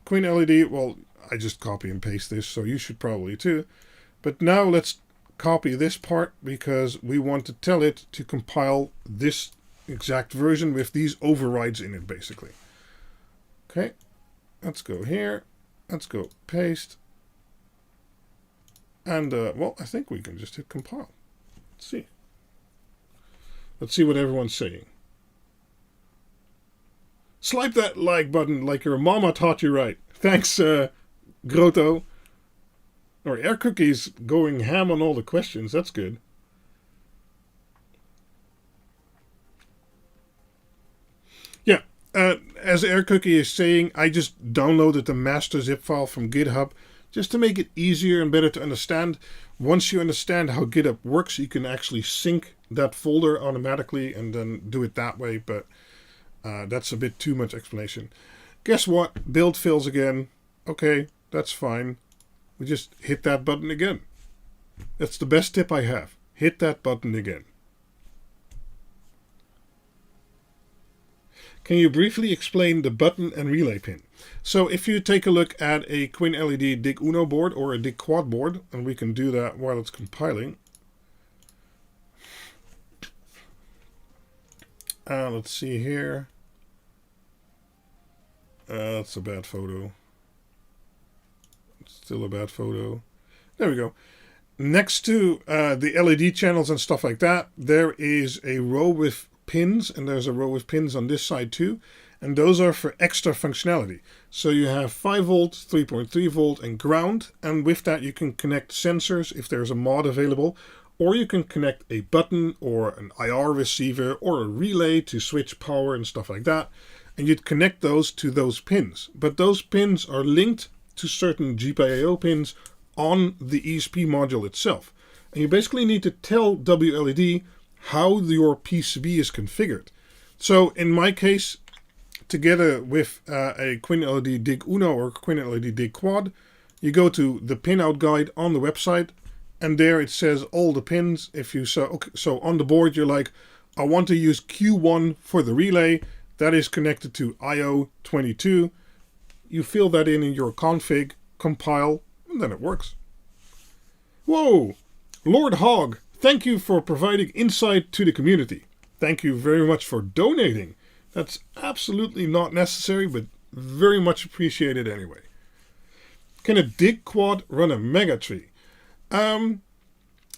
QuinLED. Well, I just copy and paste this, so you should probably too. But now let's copy this part because we want to tell it to compile this exact version with these overrides in it, basically. Okay, let's go here. Let's go paste. And, well, I think we can just hit compile. Let's see. Let's see what everyone's saying. Swipe that like button like your mama taught you right. Thanks, Grotto. Or Air Cookie's going ham on all the questions. That's good. Yeah, as Air Cookie is saying, I just downloaded the master zip file from GitHub just to make it easier and better to understand. Once you understand how GitHub works, you can actually sync that folder automatically and then do it that way. But that's a bit too much explanation. Guess what? Build fails again. Okay, that's fine. We just hit that button again. That's the best tip I have. Hit that button again. Can you briefly explain the button and relay pin? So if you take a look at a QuinLED-Dig-Uno board or a Dig-Quad board, and we can do that while it's compiling. Let's see here. That's a bad photo. Still a bad photo. There we go. Next to the LED channels and stuff like that, there is a row with pins, and there's a row with pins on this side too, and those are for extra functionality. So you have 5 volt, 3.3 volt, and ground, and with that you can connect sensors if there's a mod available, or you can connect a button or an IR receiver or a relay to switch power and stuff like that, and you'd connect those to those pins. But those pins are linked to certain GPIO pins on the ESP module itself. And you basically need to tell WLED how your PCB is configured. So in my case, together with a QuinLED-Dig-Uno or QuinLED-Dig-Quad, you go to the pinout guide on the website, and there it says all the pins. If you so on the board, you're like, I want to use Q1 for the relay. That is connected to IO 22. You fill that in your config, compile, and then it works. Whoa! Lord Hog, thank you for providing insight to the community. Thank you very much for donating. That's absolutely not necessary, but very much appreciated anyway. Can a Dig-Quad run a mega tree?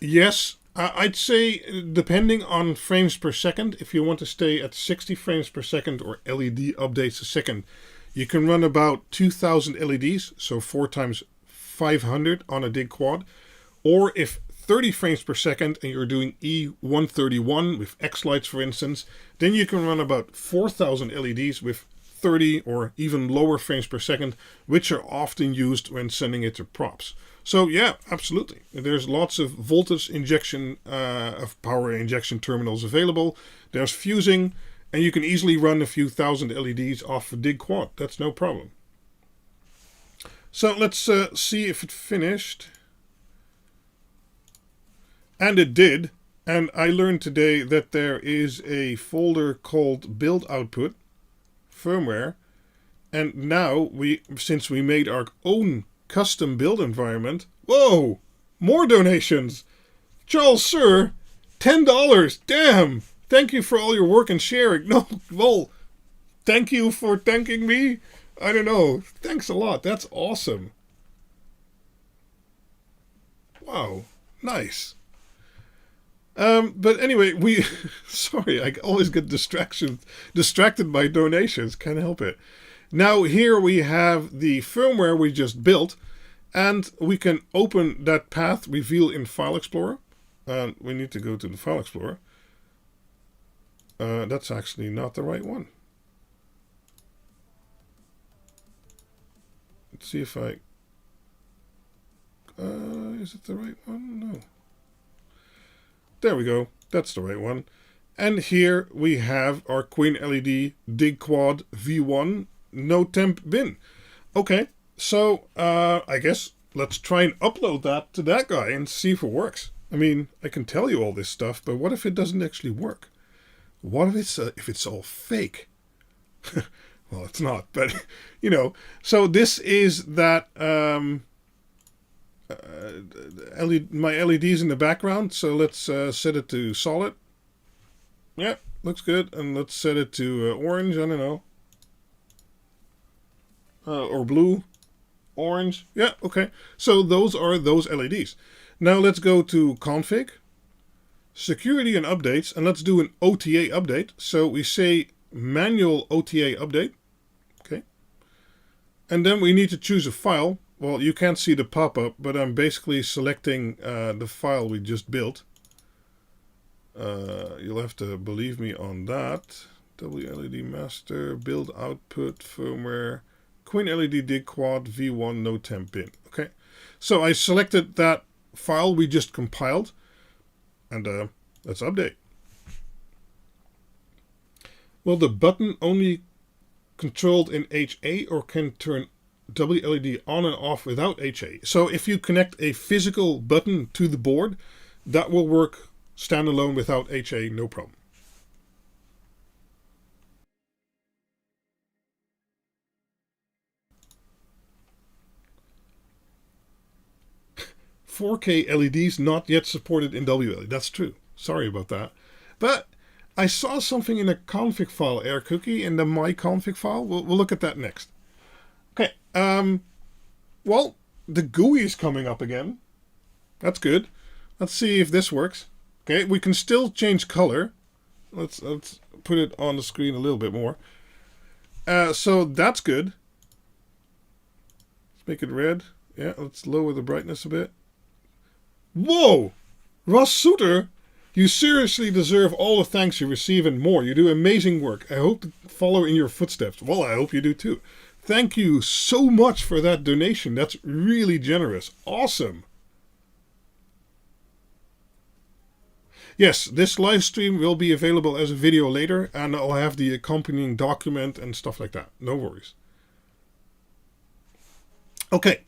Yes, I'd say depending on frames per second, if you want to stay at 60 frames per second or LED updates a second, you can run about 2000 LEDs, so 4 times 500 on a Dig-Quad. Or if 30 frames per second and you're doing E131 with X lights, for instance, then you can run about 4000 LEDs with 30 or even lower frames per second, which are often used when sending it to props. So yeah, absolutely. There's lots of voltage injection, of power injection terminals available. There's fusing, and you can easily run a few thousand LEDs off a Dig-Quad. That's no problem. So let's see if it finished. And it did. And I learned today that there is a folder called Build Output, firmware. And now, since we made our own custom build environment, whoa, more donations. Charles, sir, $10. Damn. Thank you for all your work and sharing. No, well, thank you for thanking me. I don't know. Thanks a lot. That's awesome. Wow. Nice. But anyway, sorry, I always get distracted by donations. Can't help it. Now here we have the firmware we just built, and we can open that path reveal in File Explorer. And we need to go to the File Explorer. That's actually not the right one. Let's see if I... is it the right one? No. There we go. That's the right one. And here we have our QuinLED-Dig-Quad V1 no temp bin. Okay, so I guess let's try and upload that to that guy and see if it works. I mean, I can tell you all this stuff, but what if it doesn't actually work? What if it's all fake? Well, it's not, but you know. So this is that my LEDs in the background. So let's set it to solid. Yeah, looks good. And let's set it to orange. I don't know. Or blue, orange. Yeah, okay. So those are those LEDs. Now let's go to config, security and updates, and let's do an OTA update. So we say manual OTA update. Okay. And then we need to choose a file. Well, you can't see the pop-up, but I'm basically selecting the file we just built. You'll have to believe me on that. WLED master, build output, firmware, QuinLED-Dig-Quad V1 no temp bin. Okay, so I selected that file we just compiled, and let's update. Well, the button only controlled in HA or can turn WLED on and off without HA. So if you connect a physical button to the board, that will work standalone without HA, no problem. .4K LEDs not yet supported in WLED. That's true. Sorry about that. But I saw something in a config file, Air Cookie, in the my config file. We'll look at that next. Okay. Well, the GUI is coming up again. That's good. Let's see if this works. Okay, we can still change color. Let's put it on the screen a little bit more. So that's good. Let's make it red. Yeah, let's lower the brightness a bit. Whoa! Ross Suter, you seriously deserve all the thanks you receive and more. You do amazing work. I hope to follow in your footsteps. Well, I hope you do too. Thank you so much for that donation. That's really generous. Awesome. Yes, this live stream will be available as a video later, and I'll have the accompanying document and stuff like that. No worries. Okay.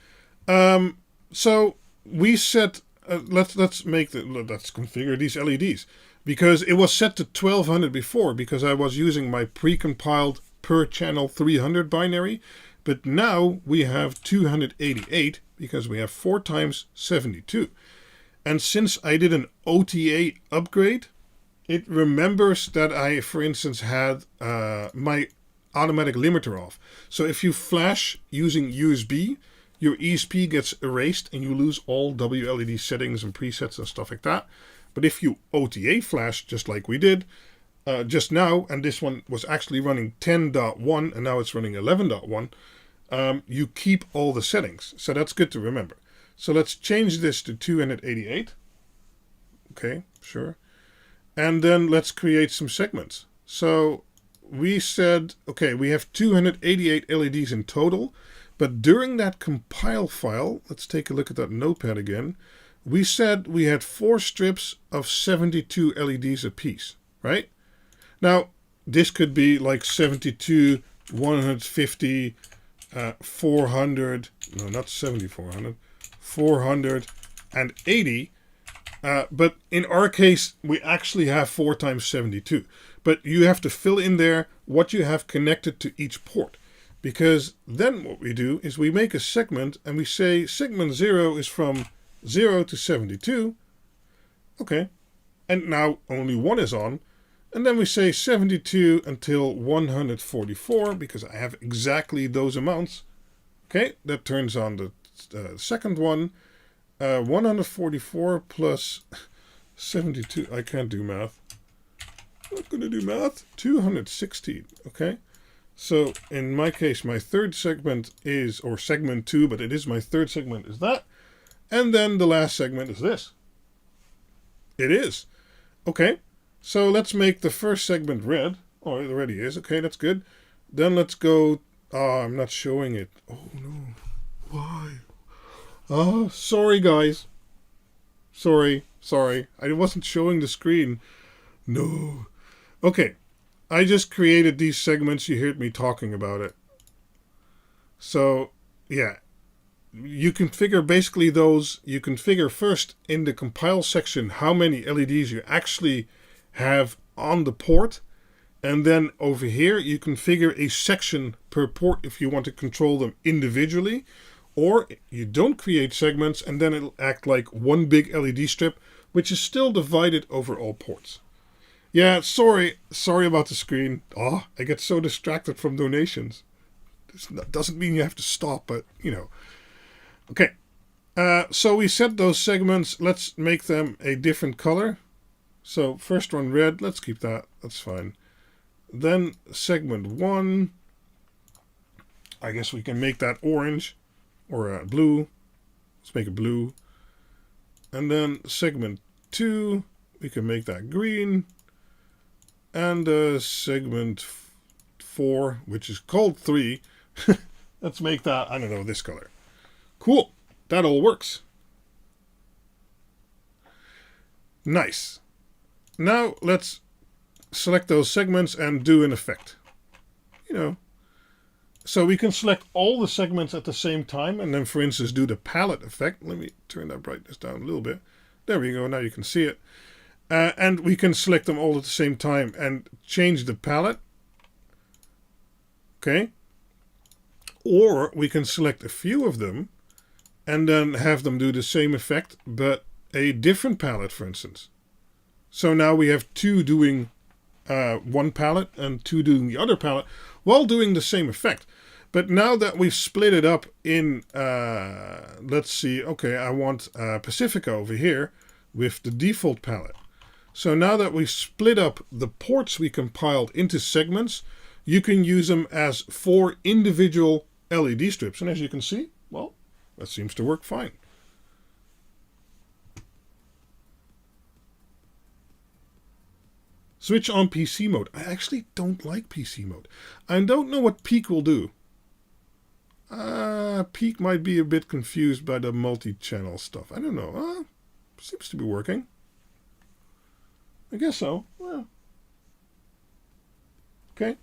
So we set... let's configure these LEDs, because it was set to 1200 before because I was using my pre-compiled per channel 300 binary, but now we have 288 because we have 4 times 72. And since I did an OTA upgrade, it remembers that I, for instance, had my automatic limiter off. So if you flash using USB, your ESP gets erased and you lose all WLED settings and presets and stuff like that. But if you OTA flash, just like we did just now, and this one was actually running 10.1 and now it's running 11.1, you keep all the settings. So that's good to remember. So let's change this to 288. Okay, sure. And then let's create some segments. So we said, okay, we have 288 LEDs in total, but during that compile file, let's take a look at that notepad again, we said we had 4 strips of 72 LEDs apiece, right? Now, this could be like 72, 150, 400, no, not 7400, 480. But in our case, we actually have 4 times 72. But you have to fill in there what you have connected to each port. Because then what we do is we make a segment and we say segment 0 is from 0 to 72. Okay. And now only 1 is on. And then we say 72 until 144 because I have exactly those amounts. Okay. That turns on the second one. 144 plus 72. I can't do math. I'm not going to do math. 216. Okay. So in my case, my third segment is, or segment 2, but it is my third segment is that. And then the last segment is this. It is. Okay. So let's make the first segment red. Oh, it already is. Okay, that's good. Then let's go. Oh, I'm not showing it. Oh, no. Why? Oh, sorry, guys. Sorry. I wasn't showing the screen. No. Okay. I just created these segments. You heard me talking about it. So, yeah. You configure basically those. You configure first in the compile section how many LEDs you actually have on the port. And then over here, you configure a section per port if you want to control them individually. Or you don't create segments and then it'll act like one big LED strip, which is still divided over all ports. Yeah, sorry about the screen. Oh, I get so distracted from donations. This doesn't mean you have to stop, but you know. Okay, so we set those segments. Let's make them a different color. So first one red, let's keep that, that's fine. Then segment 1, I guess we can make that orange. Or blue. Let's make it blue. And then segment 2, we can make that green. And segment 4, which is called 3, let's make that, I don't know, this color. Cool. That all works. Nice. Now let's select those segments and do an effect. You know. So we can select all the segments at the same time and then, for instance, do the palette effect. Let me turn that brightness down a little bit. There we go. Now you can see it. And we can select them all at the same time and change the palette. Okay. Or we can select a few of them and then have them do the same effect, but a different palette, for instance. So now we have 2 doing one palette and 2 doing the other palette while doing the same effect. But now that we've split it up in, let's see, okay, I want Pacifica over here with the default palette. So now that we've split up the ports we compiled into segments, you can use them as 4 individual LED strips. And as you can see, well, that seems to work fine. Switch on PC mode. I actually don't like PC mode. I don't know what Peak will do. Peak might be a bit confused by the multi-channel stuff. I don't know. Seems to be working. I guess so. Well. Okay.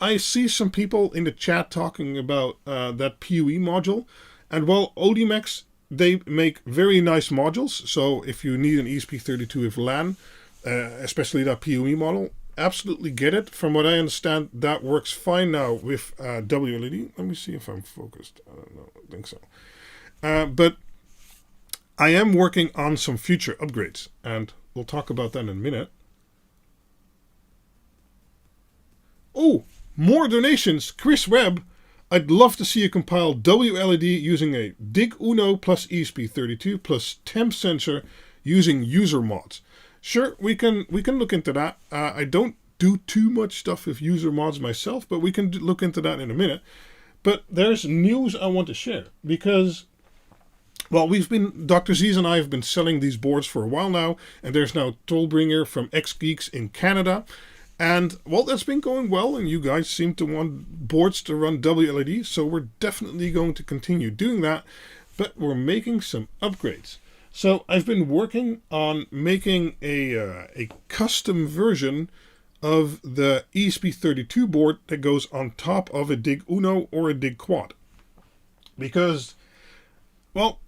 I see some people in the chat talking about that PoE module. And while Odimex, they make very nice modules. So if you need an ESP32 with LAN, especially that PoE model, absolutely get it. From what I understand, that works fine now with WLED. Let me see if I'm focused. I don't know. I think so. But I am working on some future upgrades, and we'll talk about that in a minute. Oh, more donations. Chris Webb. I'd love to see you compile WLED using a Dig-Uno plus ESP32 plus temp sensor using user mods. Sure, we can look into that. I don't do too much stuff with user mods myself, but we can look into that in a minute. But there's news I want to share because, well, Dr. Z's and I have been selling these boards for a while now, and there's now Tollbringer from XGeeks in Canada. And, well, that's been going well, and you guys seem to want boards to run WLED, so we're definitely going to continue doing that, but we're making some upgrades. So I've been working on making a custom version of the ESP32 board that goes on top of a Dig-Uno or a Dig-Quad. Because, well,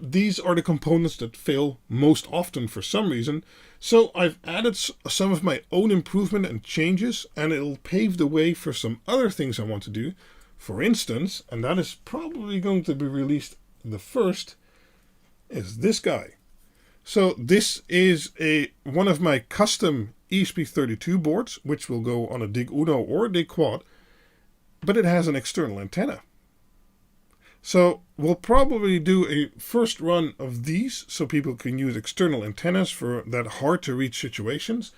these are the components that fail most often for some reason. So I've added some of my own improvement and changes, and it'll pave the way for some other things I want to do. For instance, and that is probably going to be released the first, is this guy. So this is one of my custom ESP32 boards, which will go on a Dig-Uno or a Dig-Quad, but it has an external antenna. So we'll probably do a first run of these so people can use external antennas for that hard to reach situations.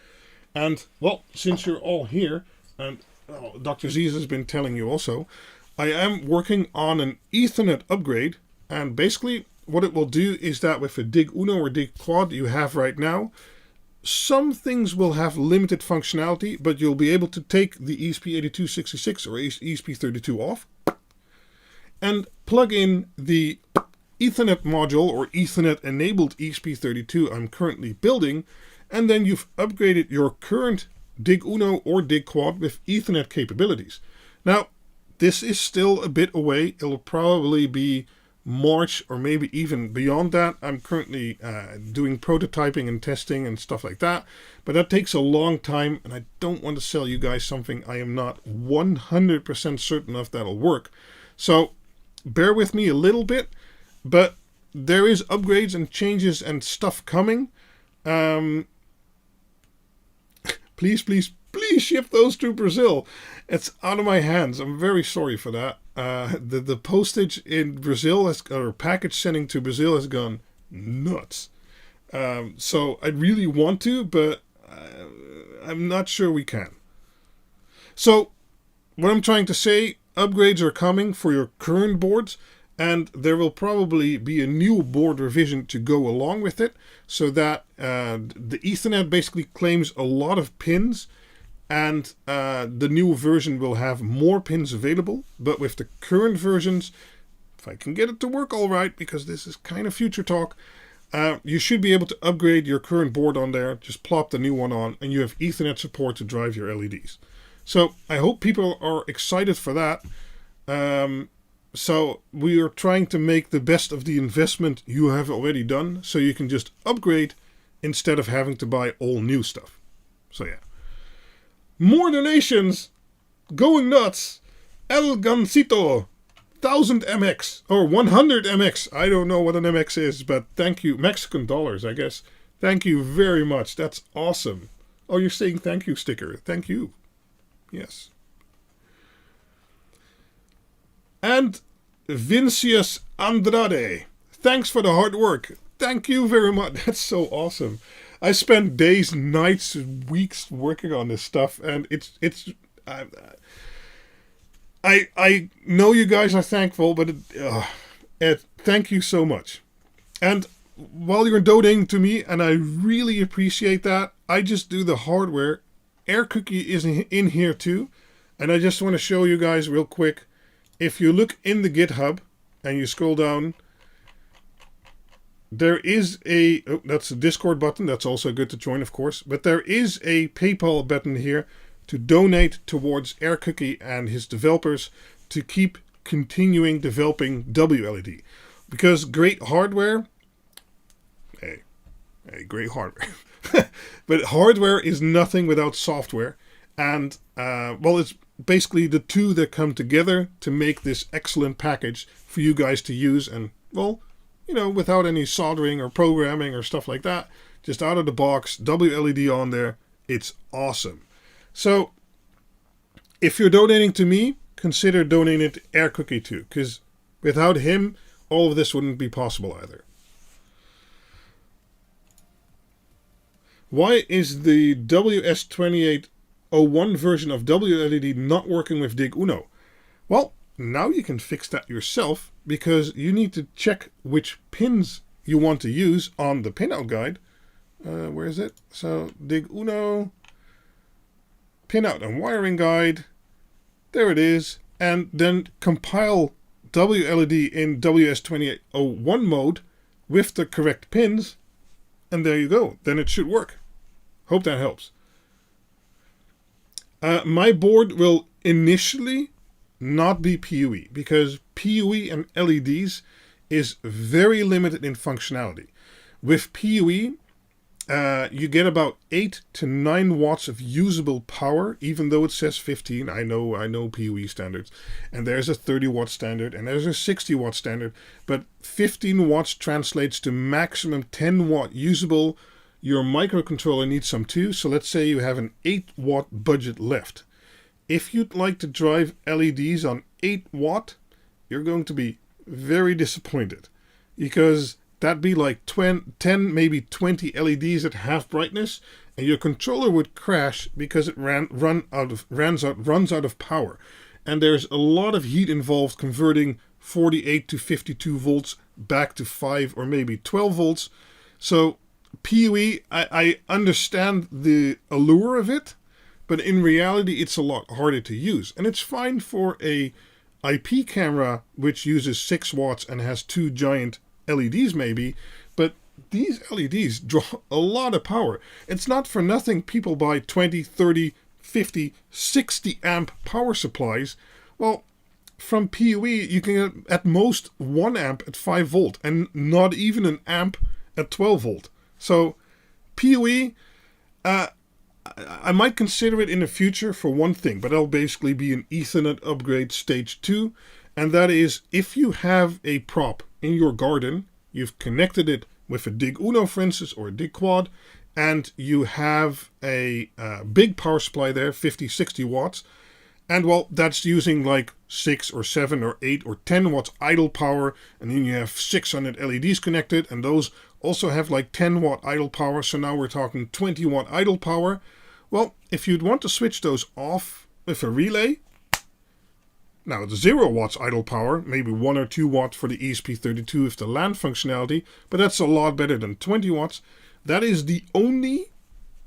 And, well, since you're all here, and Dr. Z's has been telling you also, I am working on an Ethernet upgrade, and basically what it will do is that with a Dig-Uno or Dig-Quad you have right now, some things will have limited functionality, but you'll be able to take the ESP8266 or ESP32 off and plug in the Ethernet module or Ethernet enabled ESP32 I'm currently building, and then you've upgraded your current Dig-Uno or Dig-Quad with Ethernet capabilities. Now, this is still a bit away. It'll probably be March or maybe even beyond that. I'm currently doing prototyping and testing and stuff like that, but that takes a long time, and I don't want to sell you guys something I am not 100% certain of that'll work. So bear with me a little bit, but there is upgrades and changes and stuff coming. Please ship those to Brazil. It's out of my hands. I'm very sorry for that. The postage in Brazil or package sending to Brazil has gone nuts. So I really want to, but I'm not sure we can. So what I'm trying to say, upgrades are coming for your current boards, and there will probably be a new board revision to go along with it, so that the Ethernet basically claims a lot of pins, and the new version will have more pins available. But with the current versions, if I can get it to work all right, because this is kind of future talk, you should be able to upgrade your current board on there, just plop the new one on, and you have Ethernet support to drive your LEDs. So I hope people are excited for that. So we are trying to make the best of the investment you have already done, so you can just upgrade instead of having to buy all new stuff. So yeah. More donations! Going nuts! El Gancito! 1000 MX, or 100 MX. I don't know what an MX is, but thank you. Mexican dollars, I guess. Thank you very much. That's awesome. Oh, you're saying thank you sticker. Thank you. Yes. And Vincius Andrade. Thanks for the hard work. Thank you very much. That's so awesome. I spent days, nights, weeks working on this stuff, and I know you guys are thankful, but thank you so much. And while you're donating to me, and I really appreciate that, I just do the hardware. Air Cookie is in here too, and I just want to show you guys real quick. If you look in the GitHub and you scroll down, there is that's a Discord button. That's also good to join, of course. But there is a PayPal button here to donate towards Air Cookie and his developers to keep continuing developing WLED. Because great hardware, great hardware. But hardware is nothing without software. And, well, it's basically the two that come together to make this excellent package for you guys to use. And, well, you know, without any soldering or programming or stuff like that. Just out of the box, WLED on there. It's awesome. So, if you're donating to me, consider donating to Air Cookie too, because without him, all of this wouldn't be possible either. Why is the WS2801 version of WLED not working with Dig-Uno? Well, now you can fix that yourself, because you need to check which pins you want to use on the pinout guide. Where is it? So, Dig-Uno, pinout and wiring guide. There it is. And then compile WLED in WS2801 mode with the correct pins. And there you go. Then it should work. Hope that helps. My board will initially not be PoE, because PoE and LEDs is very limited in functionality. With PoE, you get about 8 to 9 watts of usable power, even though it says 15. I know PoE standards. And there's a 30 watt standard, and there's a 60 watt standard. But 15 watts translates to maximum 10 watt usable. Your microcontroller needs some too, so let's say you have an 8 watt budget left. If you'd like to drive LEDs on 8 watt, you're going to be very disappointed, because that'd be like 10, maybe 20 LEDs at half brightness, and your controller would crash because it runs out of power. And there's a lot of heat involved converting 48 to 52 volts back to 5 or maybe 12 volts. So PoE, I understand the allure of it, but in reality it's a lot harder to use. And it's fine for a IP camera which uses 6 watts and has 2 giant LEDs maybe, but these LEDs draw a lot of power. It's not for nothing people buy 20, 30, 50, 60 amp power supplies. Well, from PoE you can get at most 1 amp at 5 volt and not even an amp at 12 volt. So PoE, I might consider it in the future for one thing, but that'll basically be an Ethernet upgrade stage 2. And that is, if you have a prop in your garden, you've connected it with a Dig-Uno, for instance, or a Dig-Quad, and you have a big power supply there, 50, 60 watts, and well, that's using like 6 or 7 or 8 or 10 watts idle power, and then you have 600 LEDs connected, and those also have like 10 watt idle power, so now we're talking 20 watt idle power. Well, if you'd want to switch those off with a relay, now it's 0 watts idle power, maybe 1 or 2 watts for the ESP32 with the LAN functionality, but that's a lot better than 20 watts. That is the only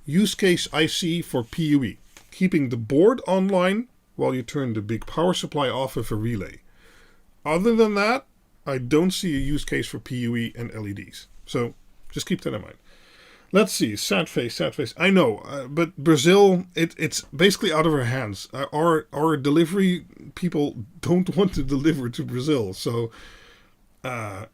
use case I see for PoE, keeping the board online while you turn the big power supply off with a relay. Other than that, I don't see a use case for PoE and LEDs. So just keep that in mind. Let's see, sad face. I know, but Brazil, it's basically out of our hands. Our delivery people don't want to deliver to Brazil, so yeah.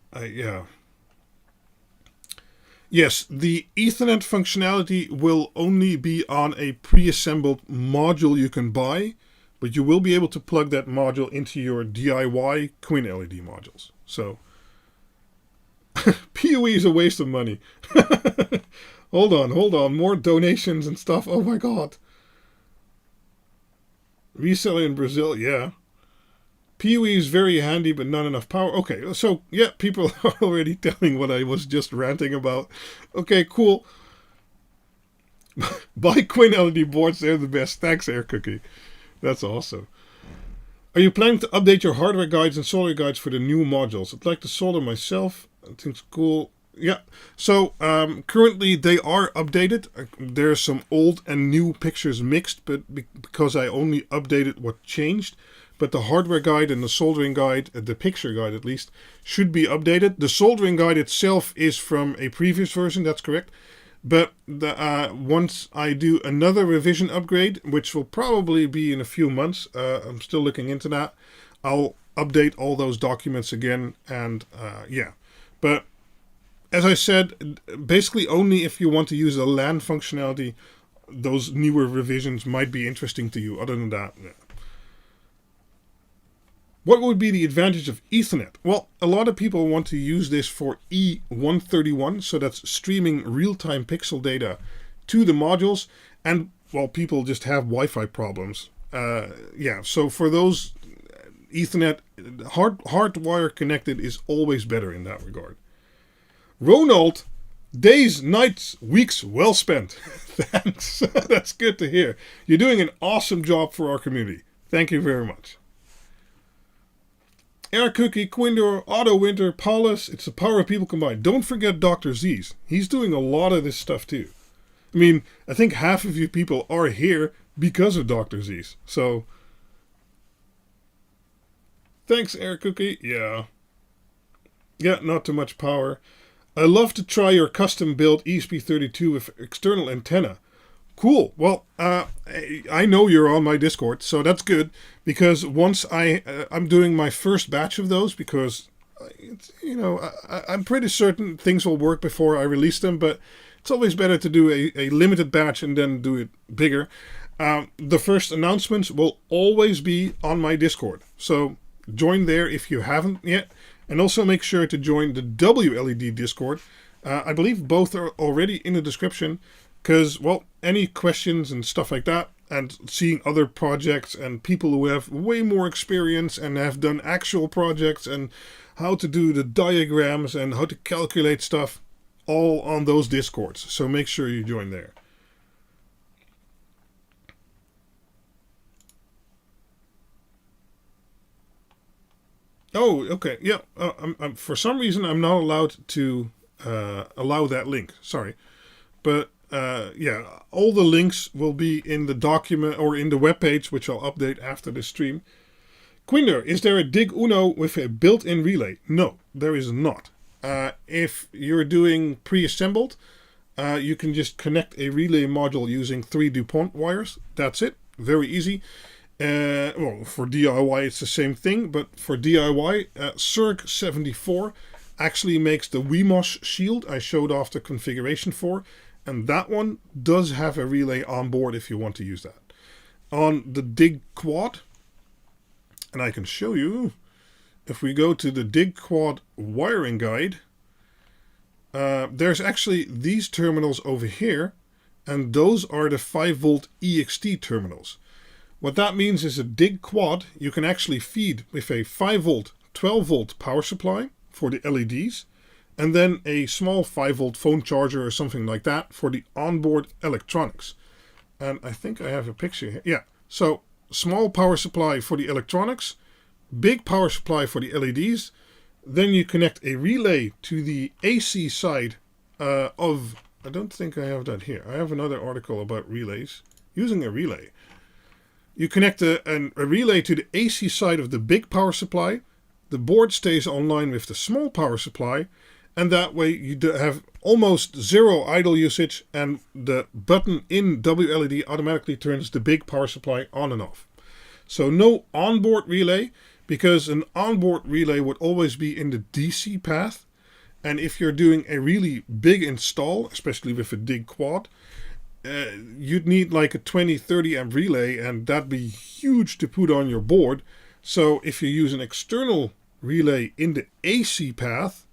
Yes, the Ethernet functionality will only be on a pre-assembled module you can buy, but you will be able to plug that module into your DIY QuinLED modules. So PoE is a waste of money. Hold on. More donations and stuff. Oh my god. Reseller in Brazil, yeah. PoE is very handy, but not enough power. Okay, so yeah, people are already telling what I was just ranting about. Okay, cool. Buy QuinLED boards, they're the best. Thanks, Air Cookie. That's awesome. Are you planning to update your hardware guides and soldering guides for the new modules? I'd like to solder myself. I think it's cool. Yeah, so currently they are updated. There's some old and new pictures mixed, but because I only updated what changed. But the hardware guide and the soldering guide, the picture guide at least, should be updated. The soldering guide itself is from a previous version, that's correct. But once I do another revision upgrade, which will probably be in a few months, I'm still looking into that, I'll update all those documents again, and yeah. But as I said, basically only if you want to use the LAN functionality, those newer revisions might be interesting to you. Other than that, yeah. What would be the advantage of Ethernet? Well, a lot of people want to use this for E131, so that's streaming real-time pixel data to the modules, and well, people just have Wi-Fi problems. Yeah, so for those Ethernet, hardwire connected is always better in that regard. Ronald, days, nights, weeks well spent. Thanks. That's good to hear. You're doing an awesome job for our community. Thank you very much. Air Cookie, Quindor, Otto Winter, Paulus, it's the power of people combined. Don't forget Dr. Z's. He's doing a lot of this stuff too. I mean, I think half of you people are here because of Dr. Z's. So, thanks, Air Cookie. Yeah. Yeah, not too much power. I love to try your custom built ESP32 with external antenna. Cool. Well, I know you're on my Discord, so that's good, because once I'm doing my first batch of those, because I'm pretty certain things will work before I release them, but it's always better to do a limited batch and then do it bigger. The first announcements will always be on my Discord, so join there if you haven't yet, and also make sure to join the WLED Discord. I believe both are already in the description. Because, well, any questions and stuff like that, and seeing other projects and people who have way more experience and have done actual projects and how to do the diagrams and how to calculate stuff, all on those Discords. So make sure you join there. Oh, okay. Yeah. For some reason, I'm not allowed to allow that link. Sorry. But yeah, all the links will be in the document or in the webpage, which I'll update after the stream. Quinder, is there a Dig-Uno with a built-in relay? No, there is not. If you're doing pre-assembled, you can just connect a relay module using 3 DuPont wires. That's it. Very easy. Well, for DIY it's the same thing, but for DIY, Circ74 actually makes the WeMOS shield I showed off the configuration for. And that one does have a relay on board if you want to use that. On the Dig-Quad, and I can show you, if we go to the Dig-Quad wiring guide, there's actually these terminals over here, and those are the 5-volt EXT terminals. What that means is a Dig-Quad you can actually feed with a 5-volt, 12-volt power supply for the LEDs, and then a small 5-volt phone charger or something like that for the onboard electronics. And I think I have a picture here. Yeah, so small power supply for the electronics, big power supply for the LEDs. Then you connect a relay to the AC side of... I don't think I have that here. I have another article about relays. Using a relay. You connect a relay to the AC side of the big power supply. The board stays online with the small power supply. And that way you have almost zero idle usage, and the button in WLED automatically turns the big power supply on and off. So no onboard relay, because an onboard relay would always be in the DC path. And if you're doing a really big install, especially with a Dig-Quad, you'd need like a 20-30 amp relay, and that'd be huge to put on your board. So if you use an external relay in the AC path,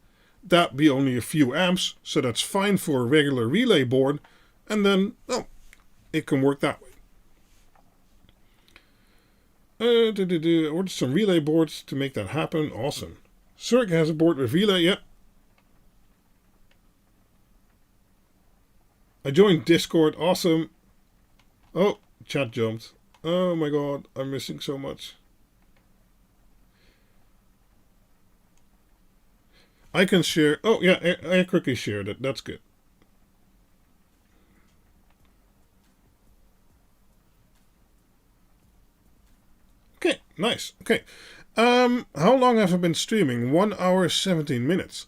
that'd be only a few amps, so that's fine for a regular relay board, and then, oh, it can work that way. Ordered some relay boards to make that happen. Awesome. Circ has a board with relay, yep. I joined Discord, awesome. Oh, chat jumped. Oh my god, I'm missing so much. I can share. Oh, yeah, I quickly shared it. That's good. Okay, nice. Okay. How long have I been streaming? 1 hour, 17 minutes.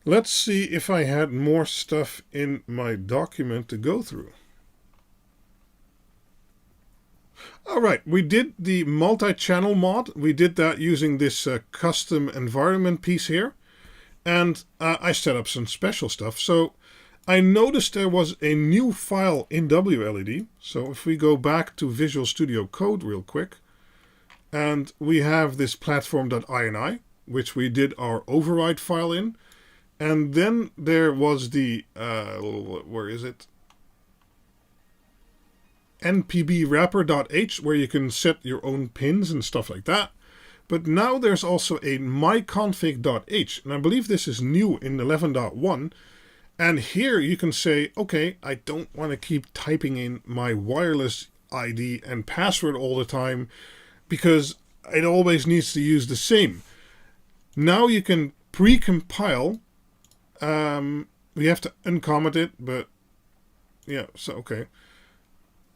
Let's see if I had more stuff in my document to go through. Alright, we did the multi-channel mod. We did that using this custom environment piece here. And I set up some special stuff. So I noticed there was a new file in WLED. So if we go back to Visual Studio Code real quick, and we have this platform.ini, which we did our override file in. And then there was the, where is it? npbwrapper.h where you can set your own pins and stuff like that. But now there's also a myconfig.h, and I believe this is new in 11.1. And here you can say, okay, I don't want to keep typing in my wireless ID and password all the time because it always needs to use the same. Now you can pre-compile. We have to uncomment it, but yeah, so okay.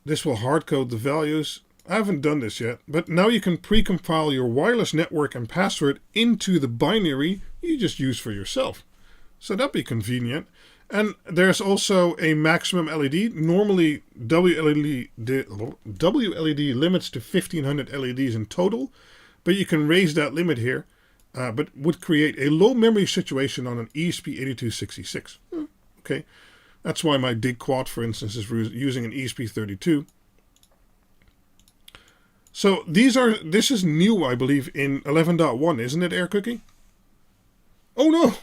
This will hardcode the values. I haven't done this yet, but now you can pre-compile your wireless network and password into the binary you just use for yourself. So that'd be convenient. And there's also a maximum LED. Normally, WLED limits to 1500 LEDs in total, but you can raise that limit here, but would create a low memory situation on an ESP8266. Okay, that's why my Dig-Quad, for instance, is using an ESP32. So this is new, I believe, in 11.1, isn't it, Air Cookie? Oh no!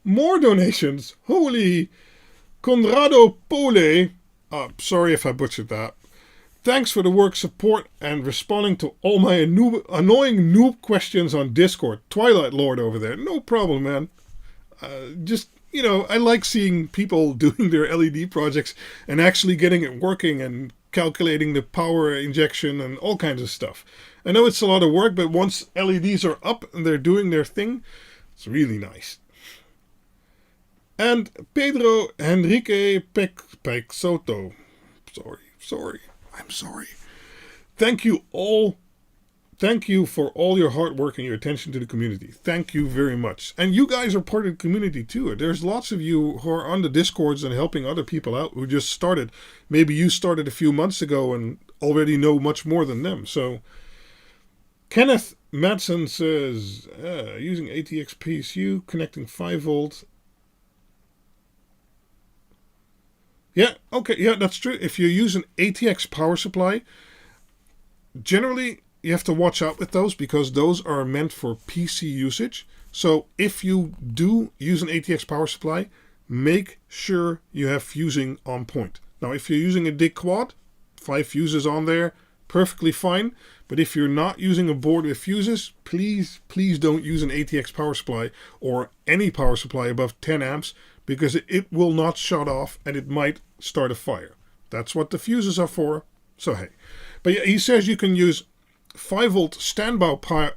More donations! Holy Conrado Pole! Sorry if I butchered that. Thanks for the work, support, and responding to all my annoying noob questions on Discord. Twilight Lord over there. No problem, man. Just, you know, I like seeing people doing their LED projects and actually getting it working and calculating the power injection and all kinds of stuff. I know it's a lot of work, but once LEDs are up and they're doing their thing, it's really nice. And Pedro Henrique Soto. I'm sorry. Thank you all. Thank you for all your hard work and your attention to the community. Thank you very much. And you guys are part of the community too. There's lots of you who are on the Discords and helping other people out who just started. Maybe you started a few months ago and already know much more than them. So Kenneth Madsen says, using ATX PSU, connecting 5 volt. Yeah, okay, yeah, that's true. If you use an ATX power supply, generally you have to watch out with those because those are meant for PC usage. So if you do use an ATX power supply, make sure you have fusing on point. Now, if you're using a Dig-Quad, 5 fuses on there, perfectly fine. But if you're not using a board with fuses, please don't use an ATX power supply or any power supply above 10 amps because it will not shut off and it might start a fire. That's what the fuses are for. So hey. But yeah, he says you can use 5 volt standby power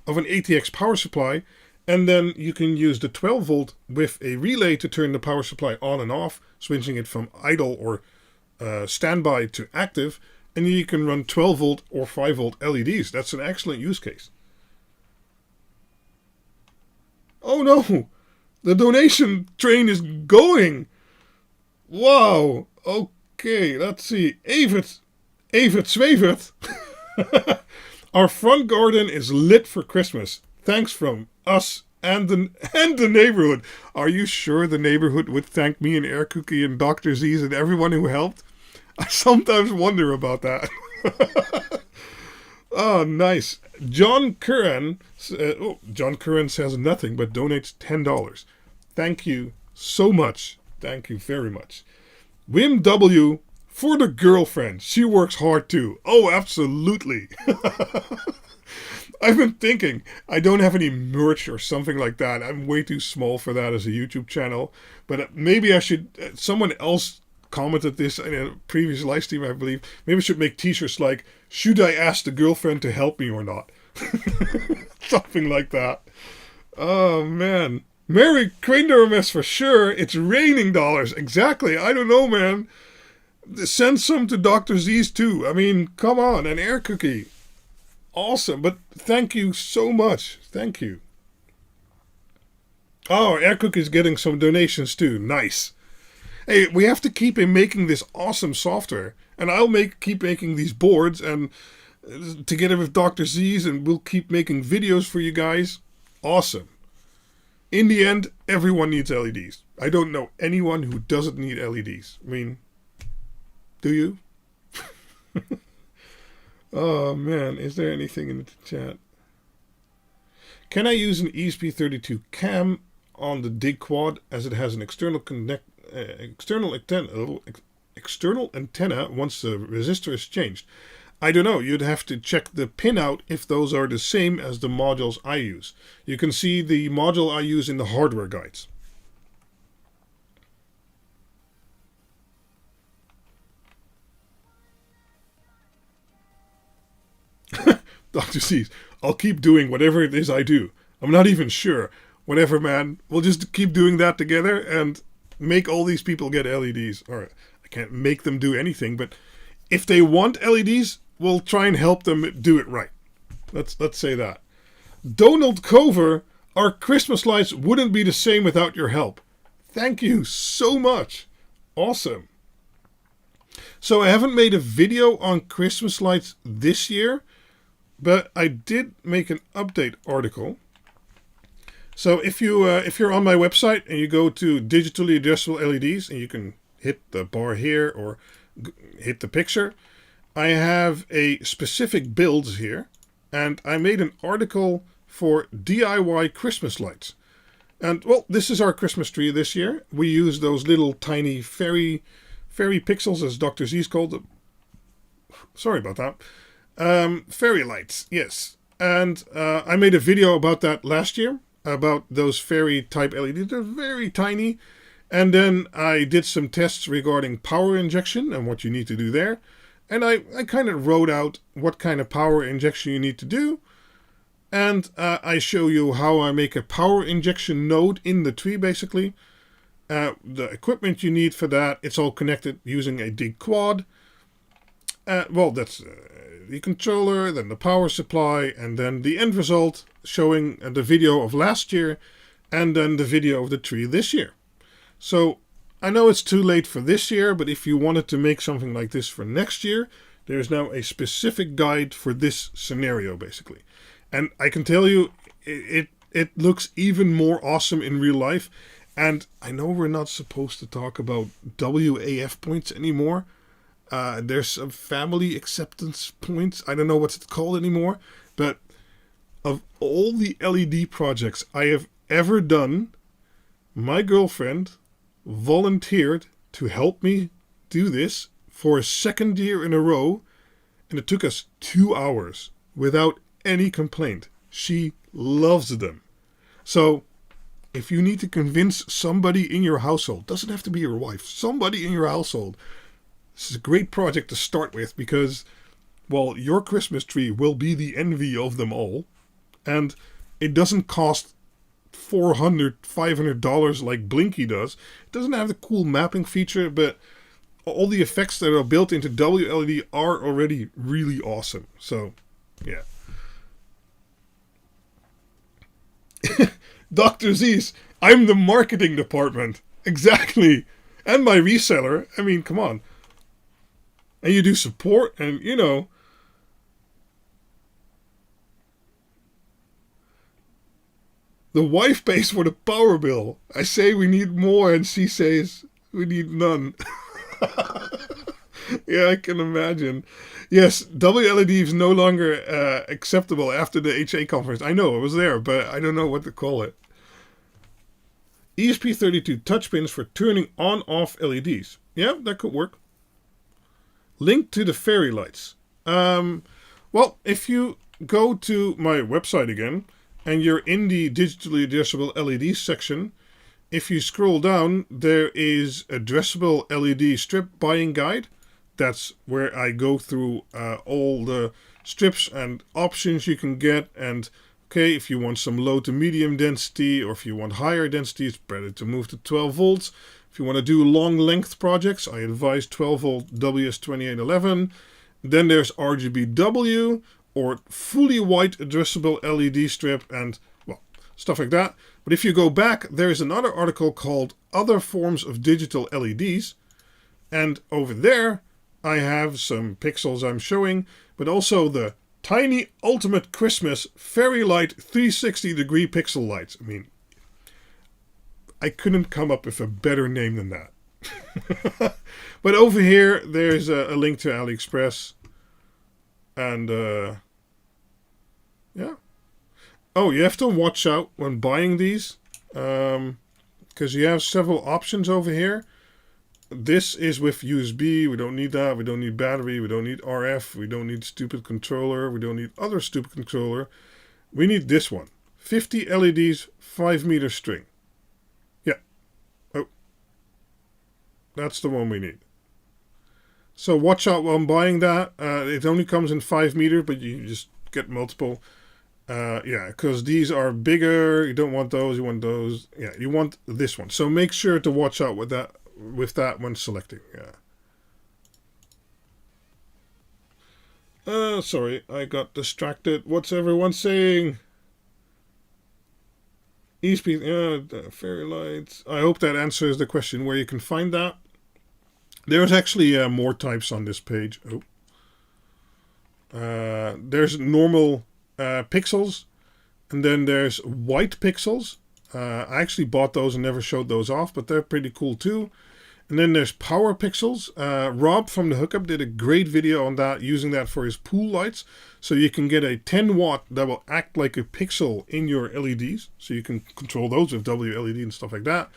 of an ATX power supply, and then you can use the 12 volt with a relay to turn the power supply on and off, switching it from idle or standby to active, and you can run 12 volt or 5 volt LEDs. That's an excellent use case. Oh no! The donation train is going! Wow! Okay, let's see. Evert Zwevert. Our front garden is lit for Christmas. Thanks from us and the neighborhood. Are you sure the neighborhood would thank me and Air Cookie and Dr. Z's and everyone who helped? I sometimes wonder about that. Oh, nice. John Curran says nothing but donates $10. Thank you so much. Thank you very much. Wim W. For the girlfriend. She works hard too. Oh, absolutely. I've been thinking, I don't have any merch or something like that. I'm way too small for that as a YouTube channel. But maybe I should, someone else commented this in a previous live stream, I believe. Maybe I should make t-shirts like, should I ask the girlfriend to help me or not? Something like that. Oh, man. Merry Christmas for sure. It's raining dollars. Exactly. I don't know, man. Send some to Dr. Z's too. I mean, come on. An Air Cookie. Awesome. But thank you so much. Thank you. Oh, Air Cookie's getting some donations too. Nice. Hey, we have to keep making this awesome software. And I'll keep making these boards and together with Dr. Z's, and we'll keep making videos for you guys. Awesome. In the end, everyone needs LEDs. I don't know anyone who doesn't need LEDs. I mean, do you? Oh man, is there anything in the chat? Can I use an ESP32 cam on the Dig-Quad as it has an external external antenna once the resistor is changed. I don't know, you'd have to check the pinout if those are the same as the modules I use. You can see the module I use in the hardware guides. Dr. C's, I'll keep doing whatever it is I do. I'm not even sure. Whatever, man. We'll just keep doing that together and make all these people get LEDs. Or I can't make them do anything, but if they want LEDs, we'll try and help them do it right. Let's say that. Donald Cover, our Christmas lights wouldn't be the same without your help. Thank you so much. Awesome. So I haven't made a video on Christmas lights this year, but I did make an update article. So if you're on my website and you go to digitally adjustable LEDs, and you can hit the bar here or hit the picture, I have a specific builds here, and I made an article for DIY Christmas lights. And well, this is our Christmas tree this year. We use those little tiny fairy pixels, as Dr. Z's called them. Sorry about that. Fairy lights, yes. And I made a video about that last year, about those fairy type LEDs. They're very tiny. And then I did some tests regarding power injection and what you need to do there. And I kind of wrote out what kind of power injection you need to do. And I show you how I make a power injection node in the tree, basically. The equipment you need for that, it's all connected using a Dig-Quad. Well, that's the controller, then the power supply, and then the end result showing the video of last year, and then the video of the tree this year. So I know it's too late for this year, but if you wanted to make something like this for next year, there's now a specific guide for this scenario, basically. And I can tell you, it looks even more awesome in real life. And I know we're not supposed to talk about WAF points anymore. There's some family acceptance points. I don't know what it's called anymore. But of all the LED projects I have ever done, my girlfriend volunteered to help me do this for a second year in a row. And it took us 2 hours without any complaint. She loves them. So if you need to convince somebody in your household, doesn't have to be your wife, somebody in your household, this is a great project to start with, because, well, your Christmas tree will be the envy of them all. And it doesn't cost $400, $500 like Blinky does. It doesn't have the cool mapping feature, but all the effects that are built into WLED are already really awesome. So, yeah. Dr. Z's, I'm the marketing department. Exactly. And my reseller. I mean, come on. And you do support, and, you know. The wife pays for the power bill. I say we need more, and she says we need none. Yeah, I can imagine. Yes, WLED is no longer acceptable after the HA conference. I know, I was there, but I don't know what to call it. ESP32 touch pins for turning on-off LEDs. Yeah, that could work. Link to the fairy lights. Well, if you go to my website again, and you're in the digitally addressable LED section, if you scroll down, there is addressable LED strip buying guide. That's where I go through all the strips and options you can get. And okay, if you want some low to medium density, or if you want higher density, it's better to move to 12 volts. If you want to do long length projects, I advise 12 volt WS2811. Then there's RGBW, or fully white addressable LED strip, and, well, stuff like that. But if you go back, there's another article called Other Forms of Digital LEDs. And over there, I have some pixels I'm showing, but also the tiny ultimate Christmas fairy light 360-degree pixel lights. I mean, I couldn't come up with a better name than that. But over here, there's a link to AliExpress. And, yeah. Oh, you have to watch out when buying these, because you have several options over here. this is with USB. We don't need that. We don't need battery. We don't need RF. We don't need stupid controller. We don't need other stupid controller. We need this one. 50 LEDs, 5 meter string. Yeah. Oh. That's the one we need. So watch out while I'm buying that. It only comes in 5 meter, but you just get multiple. Yeah, because these are bigger. You don't want those. You want those. Yeah, you want this one. So make sure to watch out with that when selecting. Yeah. Sorry, I got distracted. What's everyone saying? eSpeed, fairy lights. I hope that answers the question where you can find that. There's actually more types on this page. There's normal pixels, and then there's white pixels. I actually bought those and never showed those off, but they're pretty cool too. And then there's power pixels. Rob from the Hookup did a great video on that, using that for his pool lights. So you can get a 10 watt that will act like a pixel in your LEDs. So you can control those with WLED and stuff like that.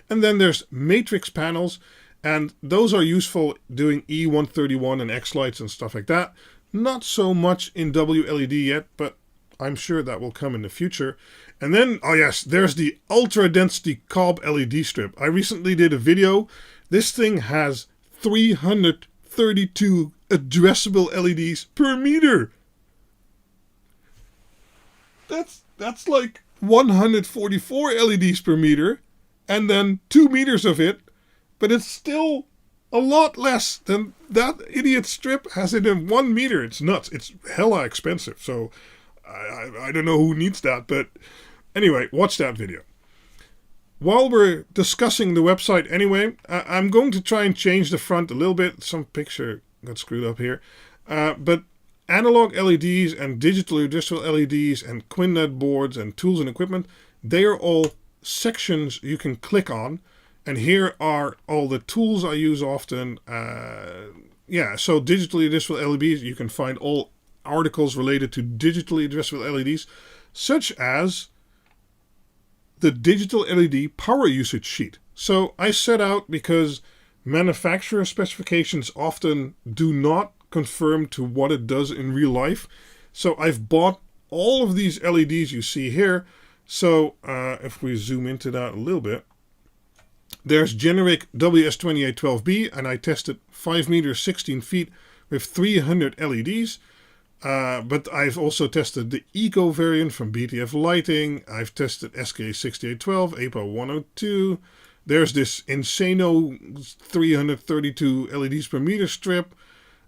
And then there's matrix panels, and those are useful doing E131 and X lights and stuff like that. Not so much in WLED yet, but I'm sure that will come in the future. And then, oh yes, there's the ultra density cob LED strip. I recently did a video. This thing has 332 addressable LEDs per meter. That's like 144 LEDs per meter, and then 2 meters of it, but it's still a lot less than that idiot strip has it in 1 meter. It's nuts. It's hella expensive. So I don't know who needs that, but anyway, watch that video. While we're discussing the website anyway, I'm going to try and change the front a little bit. Some picture got screwed up here. But analog LEDs and digital LEDs and QuinLED boards and tools and equipment, they are all sections you can click on. And here are all the tools I use often. So digitally addressable LEDs, you can find all articles related to digitally addressable LEDs, such as the digital LED power usage sheet. So I set out because manufacturer specifications often do not conform to what it does in real life. So I've bought all of these LEDs you see here. So if we zoom into that a little bit, there's generic WS2812B, and I tested 5 meters, 16 feet with 300 LEDs. But I've also tested the Eco variant from BTF Lighting. I've tested SK6812, APA 102. There's this Insano 332 LEDs per meter strip.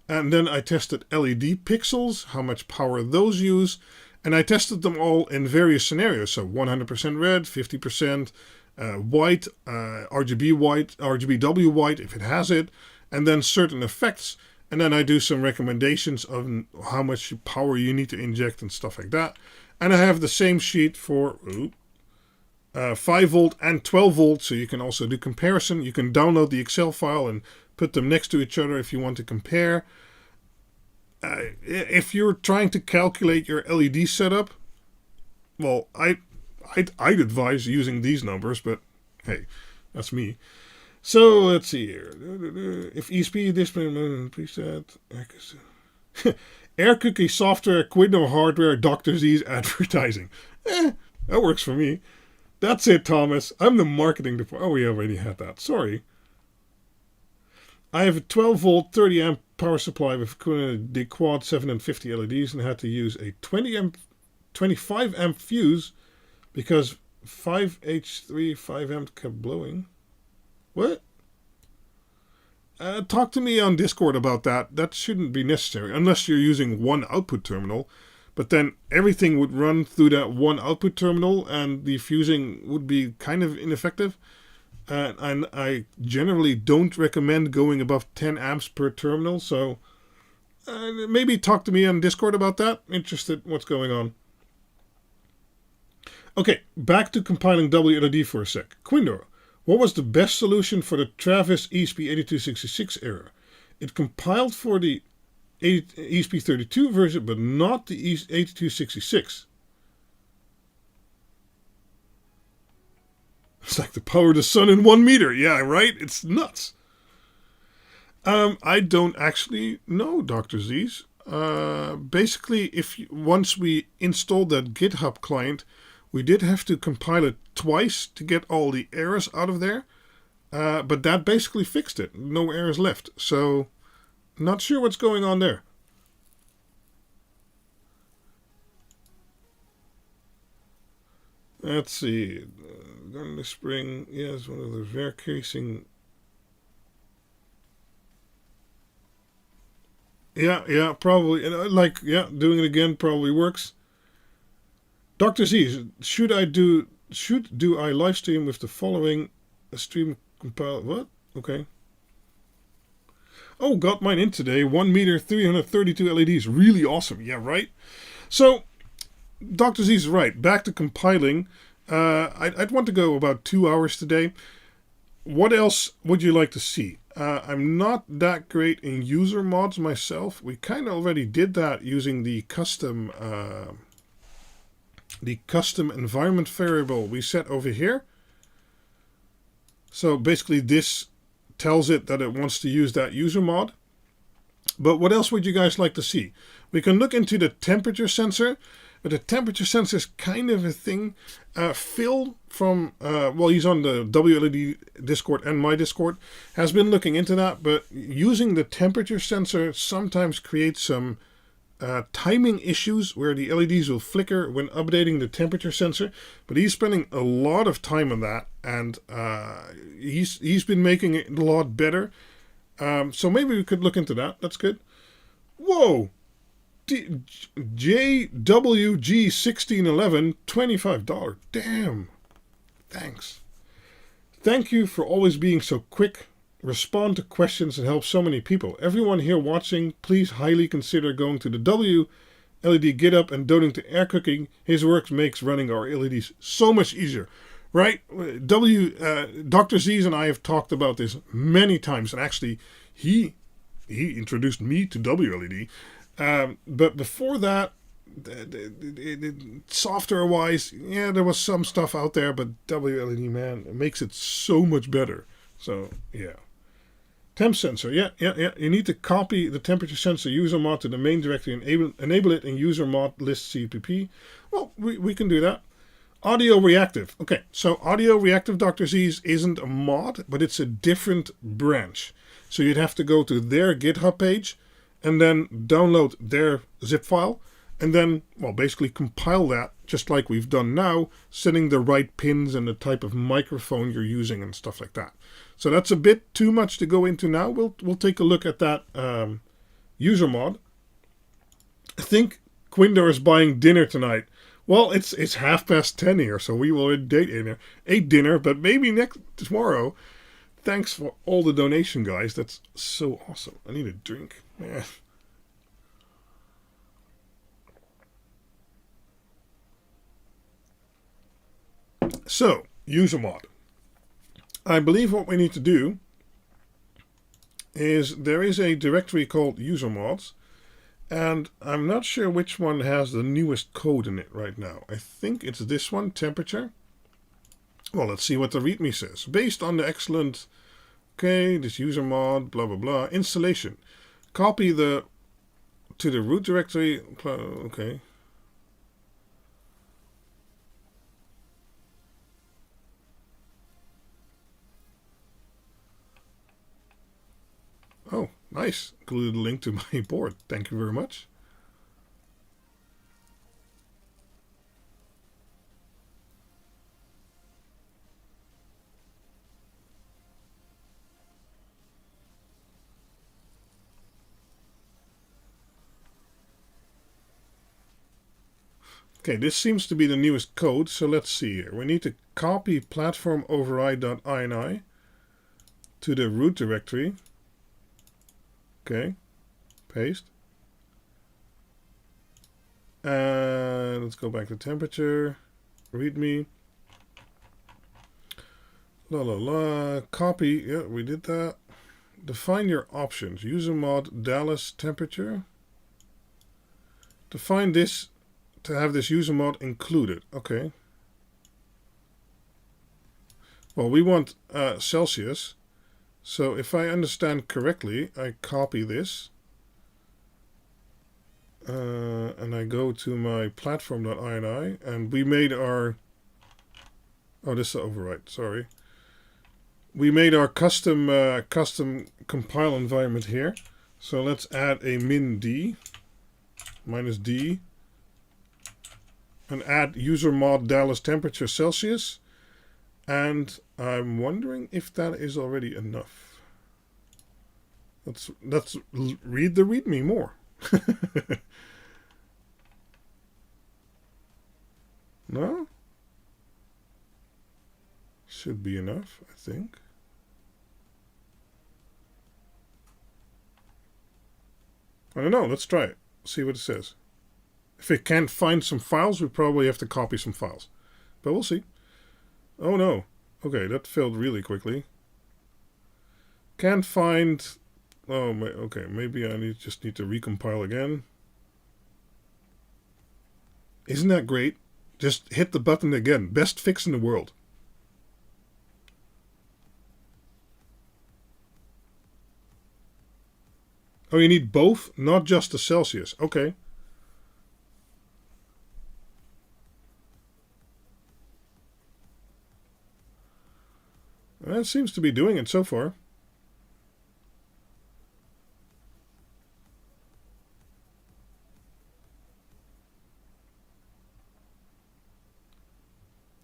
And then I tested LED pixels, how much power those use. And I tested them all in various scenarios. So 100% red, 50% white, RGB white, RGBW white if it has it. And then certain effects. And then I do some recommendations of how much power you need to inject and stuff like that. And I have the same sheet for 5 volt and 12 volt, so you can also do comparison. You can download the Excel file and put them next to each other if you want to compare. If you're trying to calculate your LED setup, well, I'd advise using these numbers, but hey, that's me. So let's see here. If eSpeed display preset, Air Cookie software, Quidno hardware, Dr. Z's advertising. That works for me. That's it, Thomas. I'm the marketing department. Oh, we already had that. Sorry. I have a 12 volt, 30 amp power supply with QuinLED-Dig-Quad 750 LEDs, and had to use a 25 amp fuse because 5H3 5 amp kept blowing. What? Talk to me on Discord about that. That shouldn't be necessary unless you're using one output terminal. But then everything would run through that one output terminal, and the fusing would be kind of ineffective. And I generally don't recommend going above 10 amps per terminal. So maybe talk to me on Discord about that. Interested in what's going on. Okay, back to compiling WLED for a sec. Quindor. What was the best solution for the Travis ESP8266 error? It compiled for the ESP32 version, but not the ESP8266. It's like the power of the sun in 1 meter. Yeah, right? It's nuts. I don't actually know, Dr. Z's. Basically, once we installed that GitHub client, we did have to compile it twice to get all the errors out of there. But that basically fixed it. No errors left. So, not sure what's going on there. Let's see. Garden Spring, yes, one of those rare casing. Yeah, probably. Doing it again probably works. Dr. Z, should I live stream with the following stream compile? What? Okay. Oh, got mine in today. 1 meter, 332 LEDs. Really awesome. Yeah, right? So, Dr. Z is right. Back to compiling. I'd want to go about 2 hours today. What else would you like to see? I'm not that great in user mods myself. We kind of already did that using the custom environment variable we set over here. So basically this tells it that it wants to use that user mod. But what else would you guys like to see? We can look into the temperature sensor. But the temperature sensor is kind of a thing. Phil from, he's on the WLED Discord and my Discord, has been looking into that. But using the temperature sensor sometimes creates some timing issues where the LEDs will flicker when updating the temperature sensor. But he's spending a lot of time on that. And he's been making it a lot better. So maybe we could look into that. That's good. Whoa! JWG1611, $25. Damn. Thanks. Thank you for always being so quick. Respond to questions and help so many people. Everyone here watching, please highly consider going to the WLED GitHub and donating to Air Cooking. His work makes running our LEDs so much easier. Right? Dr. Z's and I have talked about this many times. And actually, he introduced me to WLED. But before that, software-wise, yeah, there was some stuff out there, but WLED, man, it makes it so much better. So, yeah. Temp sensor, yeah. You need to copy the temperature sensor user mod to the main directory and enable it in user mod list CPP. Well, we can do that. Audio reactive. Okay, so audio reactive Dr. Z's isn't a mod, but it's a different branch. So you'd have to go to their GitHub page and then download their zip file, and then, basically compile that, just like we've done now, setting the right pins and the type of microphone you're using and stuff like that. So that's a bit too much to go into now. We'll take a look at that user mod. I think Quinder is buying dinner tonight. Well, it's 10:30 here, so we will eat dinner, but maybe tomorrow. Thanks for all the donation, guys. That's so awesome. I need a drink. Yeah. So, user mod. I believe what we need to do is there is a directory called user mods, and I'm not sure which one has the newest code in it right now. I think it's this one, temperature. Well, let's see what the README says. Based on the excellent, this user mod, blah, blah, blah, installation. Copy to the root directory, okay. Oh, nice. Included a link to my board. Thank you very much. Okay, this seems to be the newest code, so let's see here. We need to copy platform override.ini to the root directory. Okay, paste. Let's go back to temperature, readme. Copy, yeah, we did that. Define your options. User mod Dallas temperature. Define this to have this user mod included. Okay. Well, we want Celsius. So if I understand correctly, I copy this. And I go to my platform.ini, and we made our... Oh, this is the override, sorry. We made our custom compile environment here. So let's add a -d, and add user mod Dallas temperature Celsius. And I'm wondering if that is already enough. Let's read the README more. No? Should be enough, I think. I don't know, let's try it. See what it says. If it can't find some files, we probably have to copy some files. But we'll see. Oh no. Okay, that failed really quickly. Can't find... Oh, okay, maybe I just need to recompile again. Isn't that great? Just hit the button again. Best fix in the world. Oh, you need both? Not just the Celsius. Okay. That seems to be doing it so far.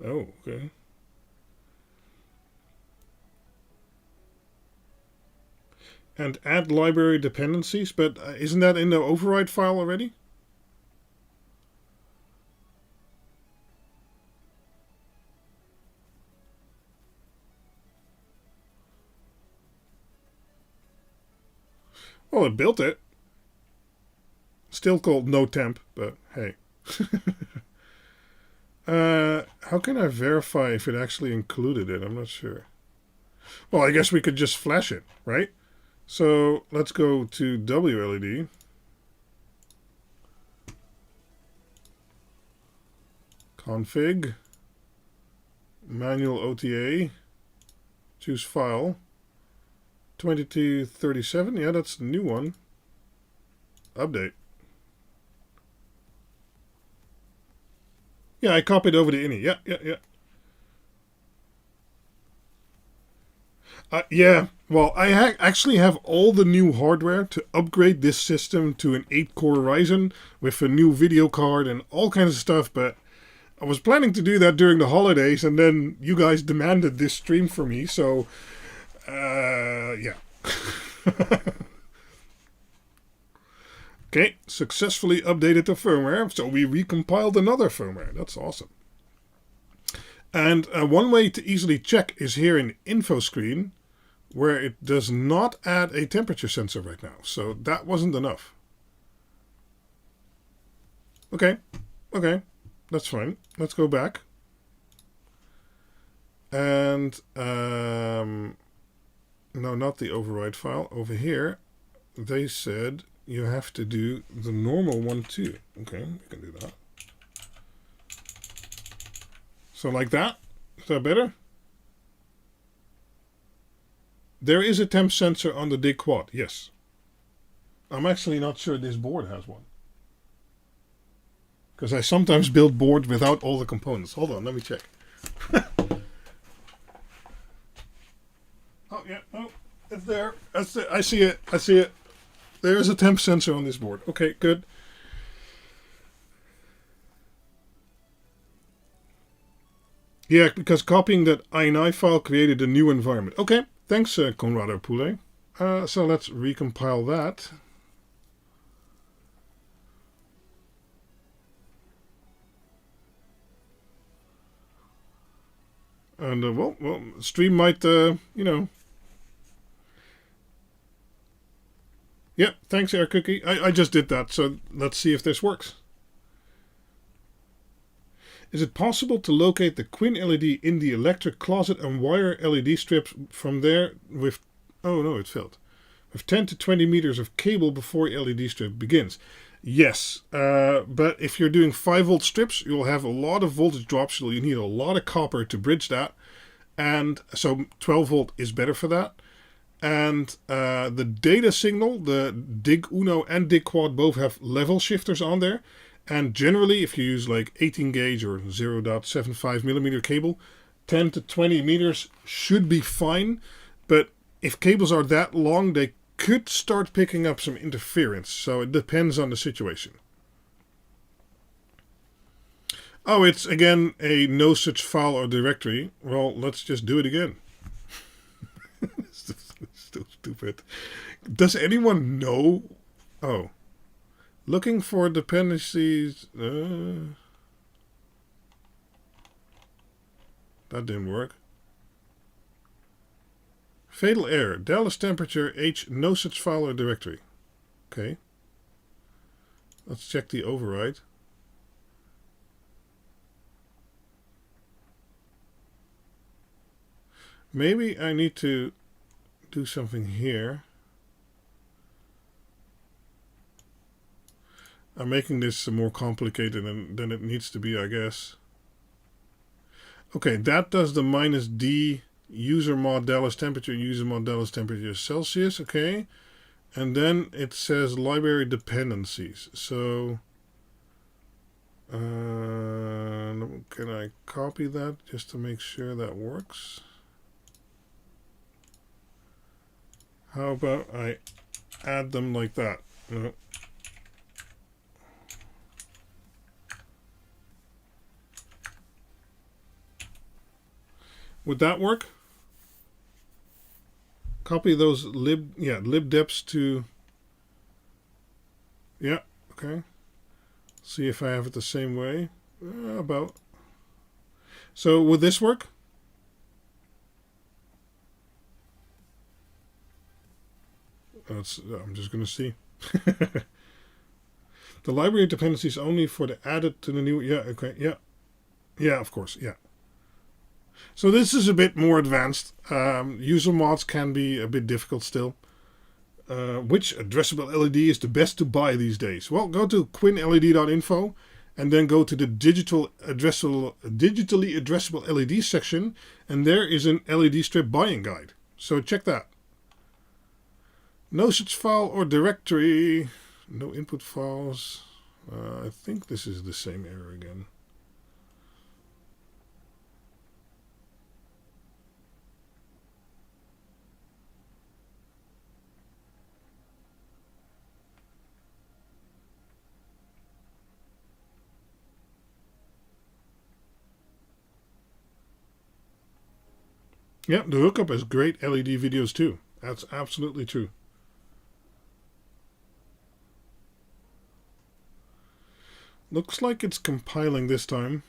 Oh, okay. And add library dependencies, but isn't that in the override file already? Well, it built it. Still called no temp, but hey. How can I verify if it actually included it? I'm not sure. Well, I guess we could just flash it, right? So let's go to WLED. Config. Manual OTA. Choose file. 2237. Yeah, that's the new one. Update. Yeah, I copied over the ini. Yeah. Yeah, well, I actually have all the new hardware to upgrade this system to an 8-core Ryzen with a new video card and all kinds of stuff, but I was planning to do that during the holidays, and then you guys demanded this stream for me, so, yeah. Okay, successfully updated the firmware, so we recompiled another firmware. That's awesome. And one way to easily check is here in the info screen, where it does not add a temperature sensor right now. So that wasn't enough. Okay, that's fine. Let's go back. And, no, not the override file. Over here, they said you have to do the normal one too. Okay, we can do that. So like that? Is that better? There is a temp sensor on the Dig-Quad, yes. I'm actually not sure this board has one. Because I sometimes build boards without all the components. Hold on, let me check. Oh, yeah, oh, it's there. That's it. I see it. There is a temp sensor on this board. Okay, good. Yeah, because copying that ini file created a new environment. Okay, thanks, Conrado Poulet. So let's recompile that. And, well, stream might, you know. Yeah, thanks, Air Cookie. I just did that, so let's see if this works. Is it possible to locate the QuinLED in the electric closet and wire LED strips from there with... Oh no, it failed. With 10 to 20 meters of cable before LED strip begins? Yes, but if you're doing 5-volt strips, you'll have a lot of voltage drops, so you need a lot of copper to bridge that. And so 12 volt is better for that. And the data signal, the Dig-Uno and Dig-Quad both have level shifters on there. And generally, if you use like 18 gauge or 0.75 millimeter cable, 10 to 20 meters should be fine. But if cables are that long, they could start picking up some interference. So it depends on the situation. Oh, it's again a no such file or directory. Well, let's just do it again. Still stupid. Does anyone know? Oh. Looking for dependencies. That didn't work. Fatal error. Dallas temperature H no such file or directory. Okay. Let's check the override. Maybe I need to do something here. I'm making this more complicated than it needs to be, I guess. Okay, that does the -D user mod Dallas temperature, user mod Dallas temperature Celsius. Okay, and then it says library dependencies. So can I copy that just to make sure that works? How about I add them like that? No. Would that work? Copy those libdeps to. Yeah, okay. See if I have it the same way. About. So would this work? I'm just going to see. The library dependencies only for the added to the new. Yeah, okay, yeah. Yeah, of course, yeah. So this is a bit more advanced. User mods can be a bit difficult still. Which addressable LED is the best to buy these days? Well, go to QuinLED.info and then go to the digitally addressable LED section, and there is an LED strip buying guide. So check that. No such file or directory. No input files. I think this is the same error again. Yeah, the hookup has great LED videos too. That's absolutely true. Looks like it's compiling this time.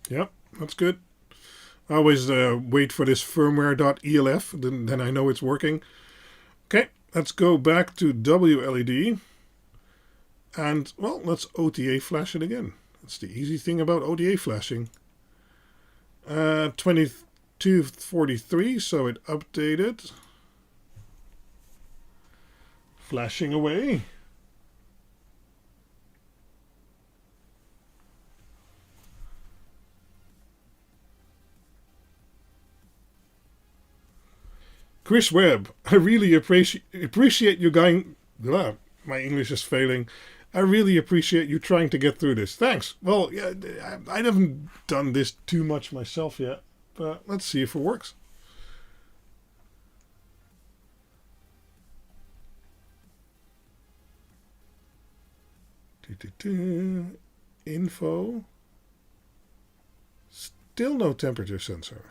Yep, that's good. I always wait for this firmware.elf, then I know it's working. Okay, let's go back to WLED. And, well, let's OTA flash it again. That's the easy thing about OTA flashing. 2243, so it updated. Flashing away. Chris Webb, I really appreciate you going. Blah, my English is failing. I really appreciate you trying to get through this. Thanks. Well, yeah, I haven't done this too much myself yet, but let's see if it works. Info. Still no temperature sensor.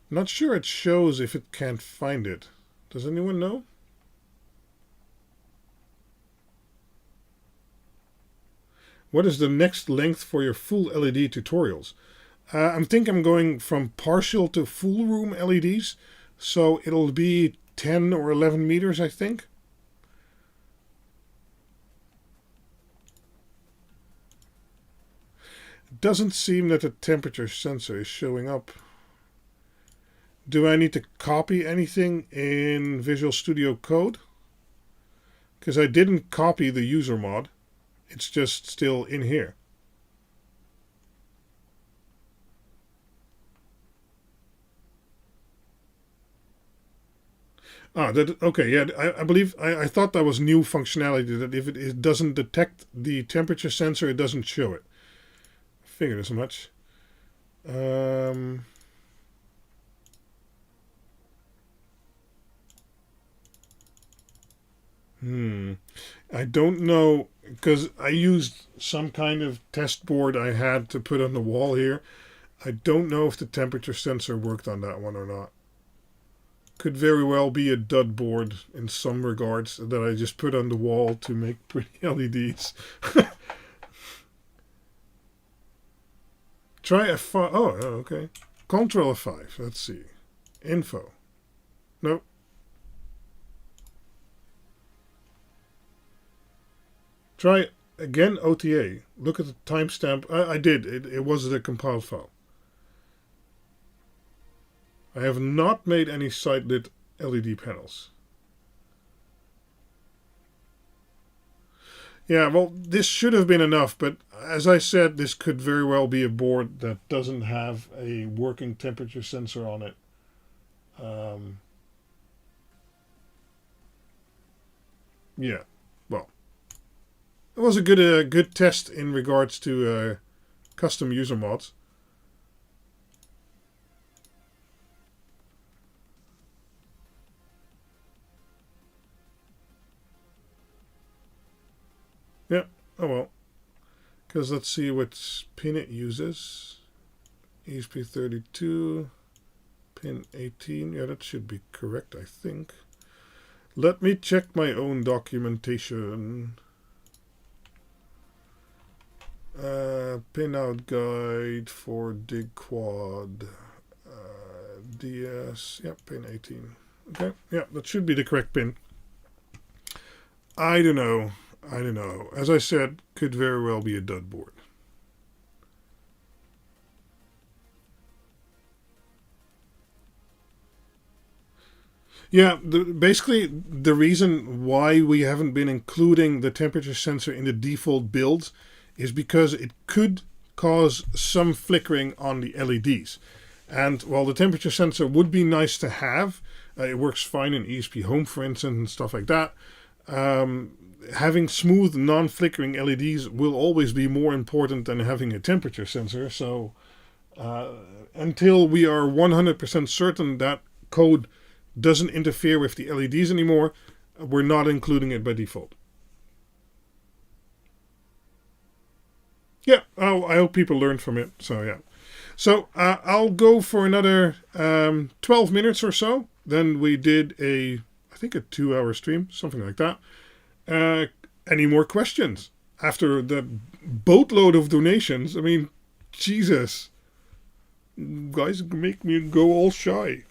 Not sure it shows if it can't find it. Does anyone know? What is the next length for your full LED tutorials? I think I'm going from partial to full room LEDs. So it'll be 10 or 11 meters, I think. It doesn't seem that the temperature sensor is showing up. Do I need to copy anything in Visual Studio Code? Because I didn't copy the user mod. It's just still in here. Ah, that okay. Yeah, I believe I thought that was new functionality, that if it doesn't detect the temperature sensor, it doesn't show it. Figured as much. Um, I don't know, because I used some kind of test board I had to put on the wall here. I don't know if the temperature sensor worked on that one or not. Could very well be a dud board in some regards that I just put on the wall to make pretty LEDs. Try F5. Oh, okay. Control F5. Let's see. Info. Nope. Try again OTA. Look at the timestamp. I did. It was the compiled file. I have not made any side-lit LED panels. Yeah, well, this should have been enough, but as I said, this could very well be a board that doesn't have a working temperature sensor on it. Yeah, well, it was a good test in regards to custom user mods. Yeah, oh well. Because let's see which pin it uses. ESP32, pin 18. Yeah, that should be correct, I think. Let me check my own documentation. Pin out guide for Dig-Quad. DS. Yep, pin 18. Okay, yeah, that should be the correct pin. I don't know. As I said, could very well be a dud board. Yeah, basically the reason why we haven't been including the temperature sensor in the default builds is because it could cause some flickering on the LEDs. And while the temperature sensor would be nice to have, it works fine in ESP Home, for instance, and stuff like that. Having smooth, non-flickering LEDs will always be more important than having a temperature sensor. So until we are 100% certain that code doesn't interfere with the LEDs anymore, we're not including it by default. Yeah, I hope people learned from it. So yeah. So I'll go for another 12 minutes or so. Then we did I think a 2-hour stream, something like that. Any more questions after the boatload of donations? I mean, Jesus, guys, make me go all shy.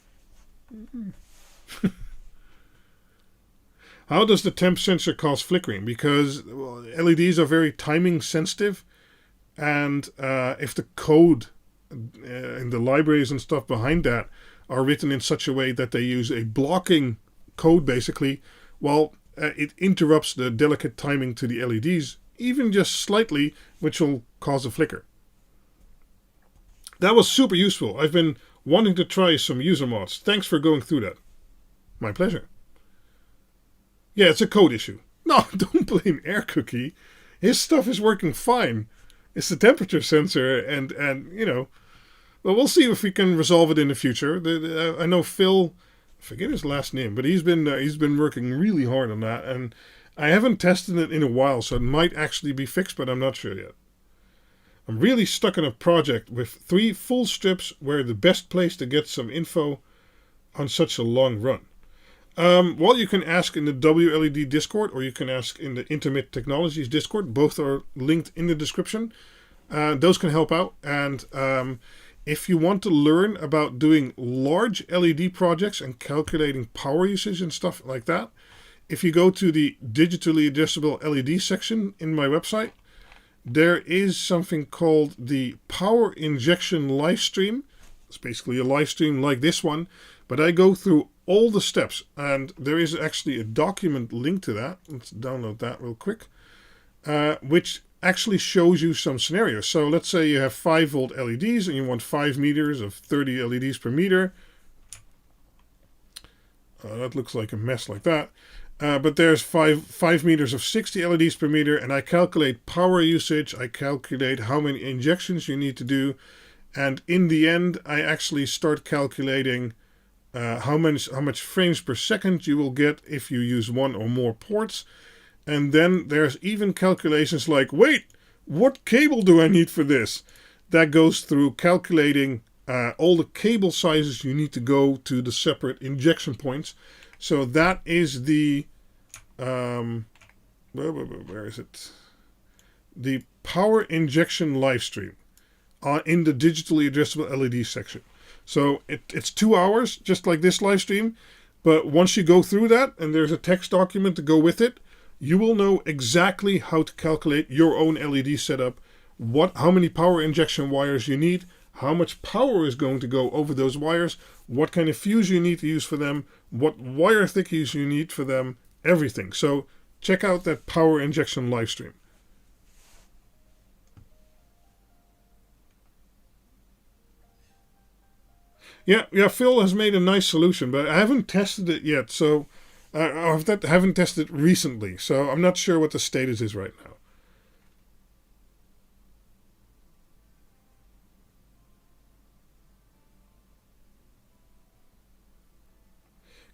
How does the temp sensor cause flickering? Because LEDs are very timing sensitive, and if the code in the libraries and stuff behind that are written in such a way that they use a blocking code, basically, well, it interrupts the delicate timing to the LEDs, even just slightly, which will cause a flicker. That was super useful. I've been wanting to try some user mods. Thanks for going through that. My pleasure. Yeah, it's a code issue. No, don't blame AirCookie. His stuff is working fine. It's the temperature sensor, and well, we'll see if we can resolve it in the future. I know Phil, I forget his last name, but he's been working really hard on that, and I haven't tested it in a while, so it might actually be fixed, but I'm not sure yet. I'm really stuck in a project with 3 full strips where the best place to get some info on such a long run. Well, you can ask in the WLED Discord, or you can ask in the Intermit Technologies Discord. Both are linked in the description. Those can help out. And if you want to learn about doing large LED projects and calculating power usage and stuff like that, if you go to the digitally adjustable LED section in my website, there is something called the Power Injection Livestream. It's basically a live stream like this one, but I go through all the steps, and there is actually a document linked to that. Let's download that real quick, which actually shows you some scenarios. So let's say you have 5-volt LEDs and you want 5 meters of 30 LEDs per meter. That looks like a mess like that. But there's 5 meters of 60 LEDs per meter, and I calculate power usage. I calculate how many injections you need to do, and in the end, I actually start calculating how much frames per second you will get if you use one or more ports. And then there's even calculations like, wait, what cable do I need for this? That goes through calculating all the cable sizes you need to go to the separate injection points. So that is the, where is it? The power injection Livestream in the digitally addressable LED section. So it's 2 hours, just like this Livestream. But once you go through that, and there's a text document to go with it, you will know exactly how to calculate your own LED setup, how many power injection wires you need, how much power is going to go over those wires, what kind of fuse you need to use for them, what wire thickness you need for them, everything. So check out that power injection Livestream. Yeah, Phil has made a nice solution, but I haven't tested it yet, so I haven't tested it recently, so I'm not sure what the status is right now.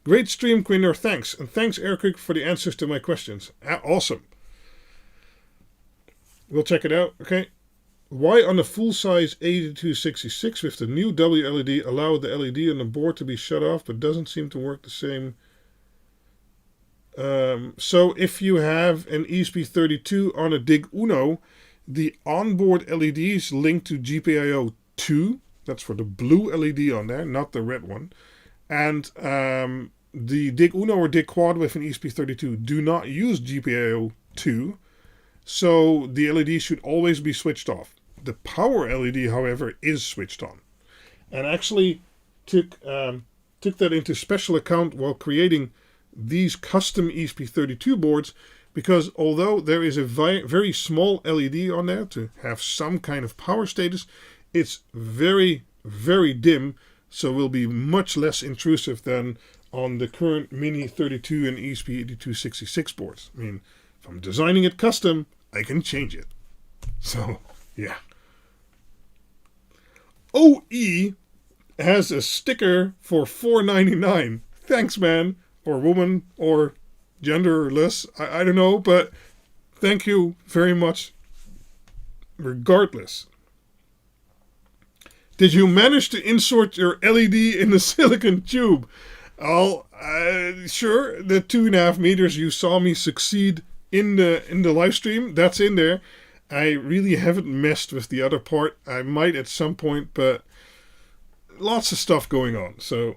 Great stream, Quinner, thanks. And thanks, Eric, for the answers to my questions. Awesome. We'll check it out, okay? Why on a full-size 8266 with the new WLED allow the LED on the board to be shut off but doesn't seem to work the same? So if you have an ESP32 on a Dig-Uno, the onboard LEDs link to GPIO 2. That's for the blue LED on there, not the red one. And the Dig-Uno or Dig-Quad with an ESP32 do not use GPIO 2. So the LED should always be switched off. The power LED, however, is switched on. And actually took that into special account while creating these custom ESP32 boards, because although there is a very small LED on there to have some kind of power status, it's very, very dim, so will be much less intrusive than on the current Mini 32 and ESP8266 boards. I mean, if I'm designing it custom, I can change it. So, yeah. OE has a sticker for $4.99. Thanks, man, or woman, or genderless. I don't know, but thank you very much. Regardless. Did you manage to insert your LED in the silicon tube? Sure, the 2.5 meters you saw me succeed in the live stream, that's in there. I really haven't messed with the other part. I might at some point, but lots of stuff going on. So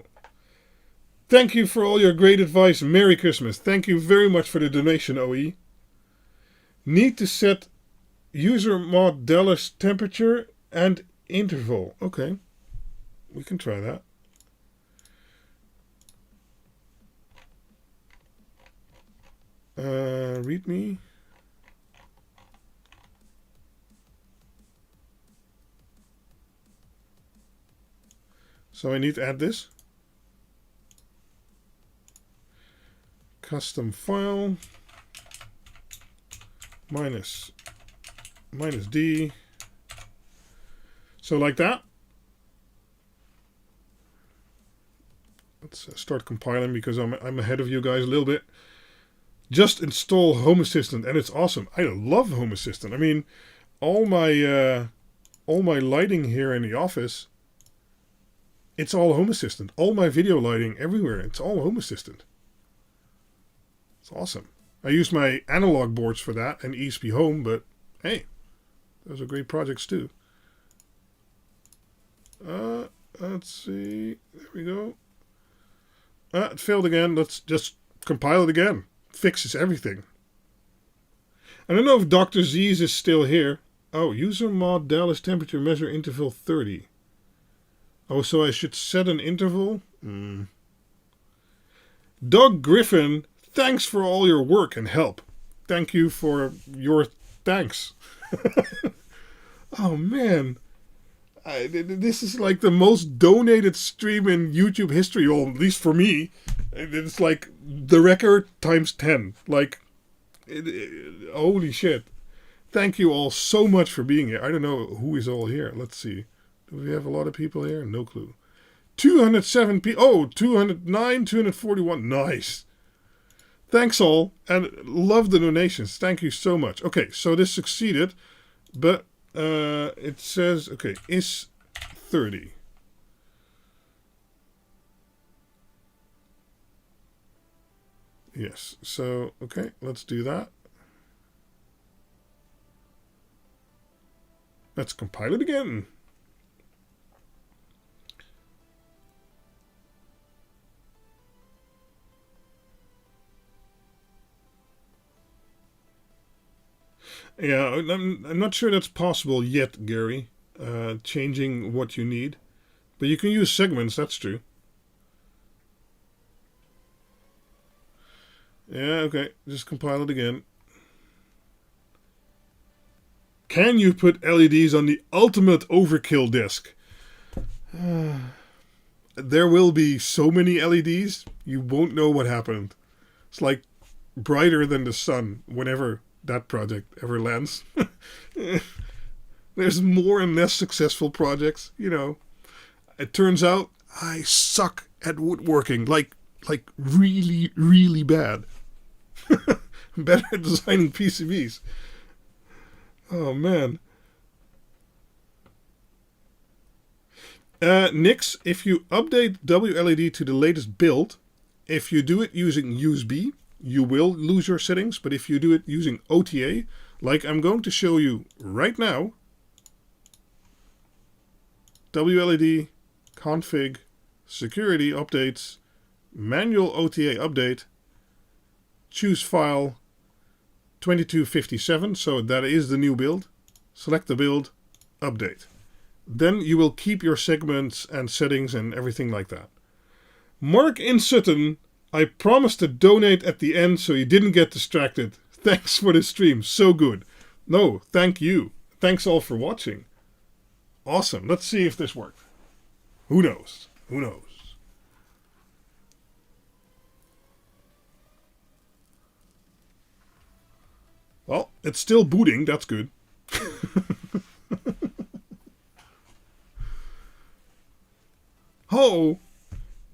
thank you for all your great advice. Merry Christmas. Thank you very much for the donation, OE. Need to set user mod Dallas temperature and interval. Okay, we can try that. README. So I need to add this. Custom file. Minus D. So like that. Let's start compiling because I'm ahead of you guys a little bit. Just install Home Assistant and it's awesome. I love Home Assistant. I mean, all my lighting here in the office, it's all Home Assistant. All my video lighting everywhere, it's all Home Assistant. It's awesome. I use my analog boards for that and ESP Home, but hey, those are great projects too. Let's see. There we go. It failed again. Let's just compile it again. Fixes everything. I don't know if Dr. Z's is still here. Oh, user mod Dallas temperature measure interval 30. Oh, so I should set an interval? Doug Griffin, thanks for all your work and help. Thank you for your thanks. Oh, man. This is like the most donated stream in YouTube history, or at least for me. It's like the record times 10. Like, holy shit. Thank you all so much for being here. I don't know who is all here. Let's see. Do we have a lot of people here? No clue. 207 people. Oh, 209, 241. Nice. Thanks all. And love the donations. Thank you so much. Okay, so this succeeded. But it says, okay, is 30. Yes. So, okay, let's do that. Let's compile it again. Yeah, I'm not sure that's possible yet, Gary. Changing what you need. But you can use segments, that's true. Yeah, okay. Just compile it again. Can you put LEDs on the ultimate overkill disc? There will be so many LEDs, you won't know what happened. It's like brighter than the sun whenever that project ever lands. There's more and less successful projects, you know. It turns out I suck at woodworking, like really, really bad. Better at designing PCBs. Oh, man. Nix, if you update WLED to the latest build, if you do it using USB, you will lose your settings. But if you do it using OTA, like I'm going to show you right now, WLED, config, security updates, manual OTA update, choose file, 2257, so that is the new build. Select the build, update. Then you will keep your segments and settings and everything like that. Mark in Sutton, I promised to donate at the end so you didn't get distracted. Thanks for the stream, so good. No, thank you. Thanks all for watching. Awesome, let's see if this worked. Who knows? Who knows? Well, it's still booting, that's good. Oh,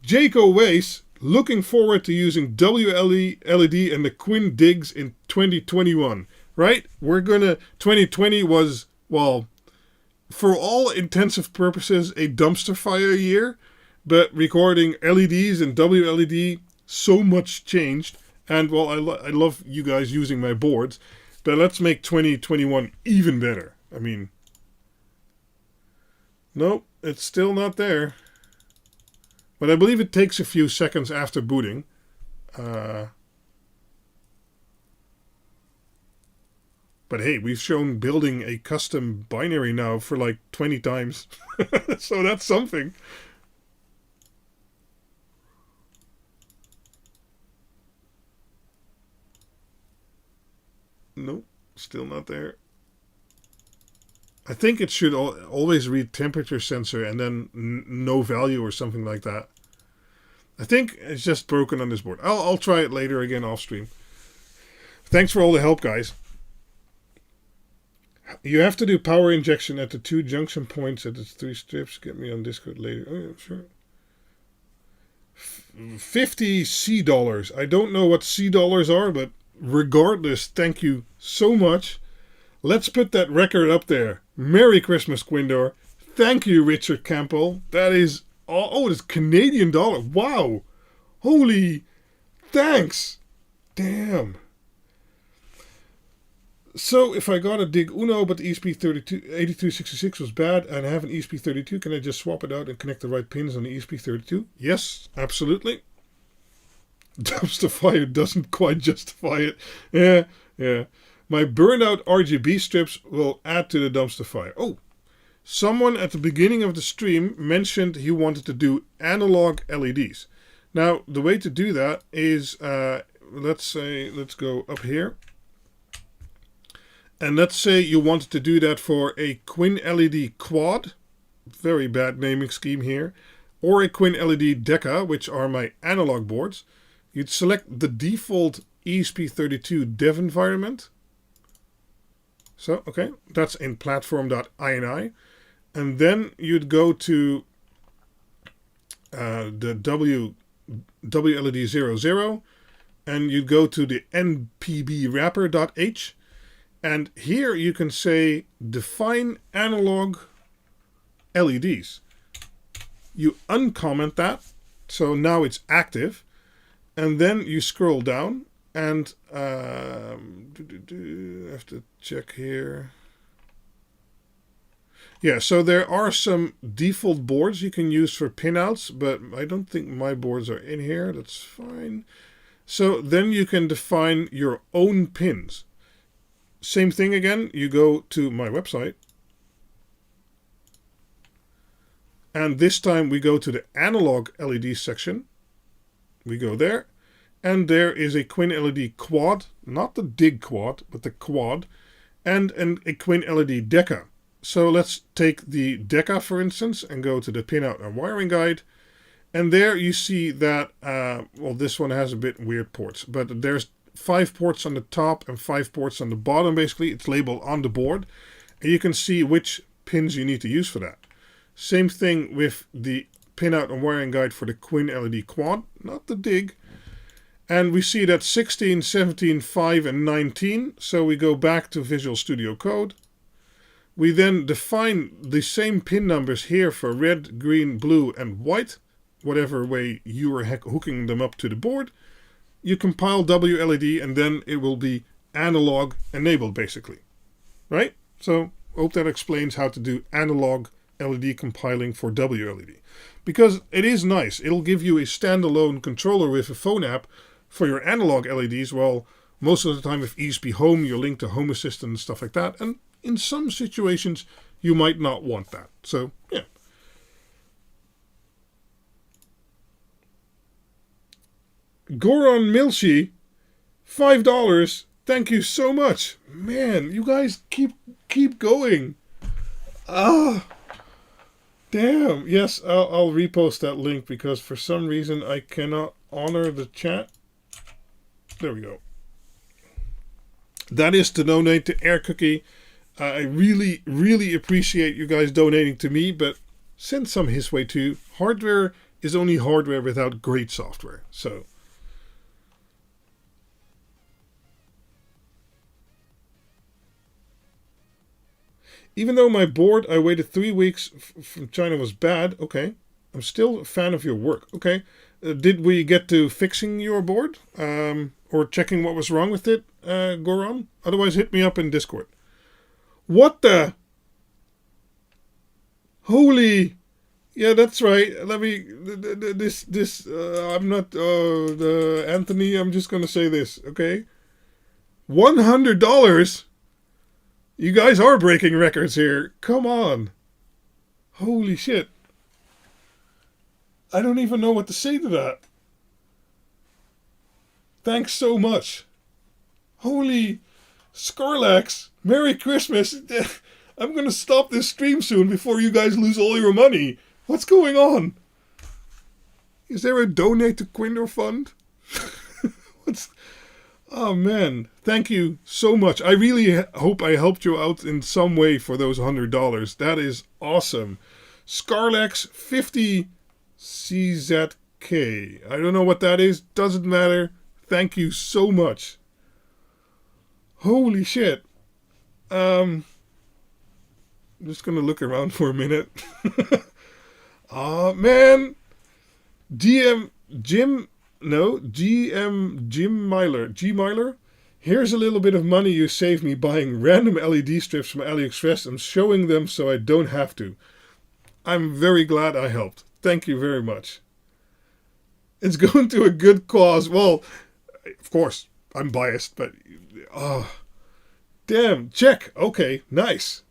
Jaco Wace, looking forward to using WLED and the QuinDigs in 2021. Right? 2020 was, well, for all intensive purposes, a dumpster fire year. But recording LEDs and WLED, so much changed. And, well, I love you guys using my boards. But let's make 2021 even better. I mean, nope, it's still not there. But I believe it takes a few seconds after booting. But hey, we've shown building a custom binary now for like 20 times. So that's something. Nope, still not there. I think it should always read temperature sensor and then no value or something like that. I think it's just broken on this board. I'll try it later again off stream. Thanks for all the help, guys. You have to do power injection at the 2 junction points at the 3 strips. Get me on Discord later. Oh, yeah, sure. 50 C dollars. I don't know what C dollars are, but regardless, thank you so much. Let's put that record up there. Merry Christmas, Quindor. Thank you, Richard Campbell. That is... Oh, it's Canadian dollar. Wow. Holy... Thanks. Damn. So, if I got a Dig-Uno, but the ESP8266 was bad, and I have an ESP32, can I just swap it out and connect the right pins on the ESP32? Yes, absolutely. Dumpster fire doesn't quite justify it. Yeah. My burnout RGB strips will add to the dumpster fire. Oh, someone at the beginning of the stream mentioned he wanted to do analog LEDs. Now, the way to do that is, let's go up here. And let's say you wanted to do that for a QuinLED-Quad. Very bad naming scheme here. or a QuinLED-Dig-Uno, which are my analog boards, you'd select the default ESP32 dev environment. So, okay, that's in platform.ini. And then you'd go to the WLED00, and you'd go to the NPB wrapper.h. And here you can say define analog LEDs. You uncomment that, so now it's active. And then you scroll down and I have to check here. Yeah, so there are some default boards you can use for pinouts, but I don't think my boards are in here. That's fine. So then you can define your own pins. Same thing again. You go to my website. And this time we go to the analog LED section. We go there. And there is a QuinLED-Quad, not the Dig-Quad, but the Quad, and a QuinLED-Dig-Uno. So let's take the Dig-Uno, for instance, and go to the pinout and wiring guide. And there you see that, well, this one has a bit weird ports, but there's 5 ports on the top and 5 ports on the bottom, basically. It's labeled on the board. And you can see which pins you need to use for that. Same thing with the pinout and wiring guide for the QuinLED-Quad, not the Dig. And we see that 16, 17, 5, and 19. So we go back to Visual Studio Code. We then define the same pin numbers here for red, green, blue, and white, whatever way you are hooking them up to the board. You compile WLED, and then it will be analog enabled, basically. Right? So, hope that explains how to do analog LED compiling for WLED. Because it is nice. It'll give you a standalone controller with a phone app for your analog LEDs. Well, most of the time with ESP Home, you're linked to Home Assistant and stuff like that. And in some situations, you might not want that. So, yeah. Goran Milshi, $5. Thank you so much. Man, you guys keep going. Ah, damn. Yes, I'll repost that link because for some reason I cannot honor the chat. There we go. That is to donate to Air Cookie. I really, really appreciate you guys donating to me, but send some his way too. Hardware is only hardware without great software. So, even though my board I waited 3 weeks from China was bad, okay, I'm still a fan of your work. Okay, did we get to fixing your board or checking what was wrong with it, Goran? Otherwise, hit me up in Discord. What the? Holy! Yeah, that's right. Let me. I'm not. Anthony. I'm just gonna say this. Okay. $100. You guys are breaking records here. Come on. Holy shit. I don't even know what to say to that. Thanks so much. Holy Scarlax. Merry Christmas. I'm going to stop this stream soon before you guys lose all your money. What's going on? Is there a donate to Quindor fund? Oh man, thank you so much. I really hope I helped you out in some way for those $100. That is awesome. Scarlax 50 CZK. I don't know what that is. Doesn't matter. Thank you so much. Holy shit. I'm just gonna look around for a minute. Oh man. GM Jim Myler. Here's a little bit of money you saved me buying random LED strips from AliExpress and showing them so I don't have to. I'm very glad I helped. Thank you very much. It's going to a good cause. Well, of course, I'm biased, but damn, check. Okay, nice.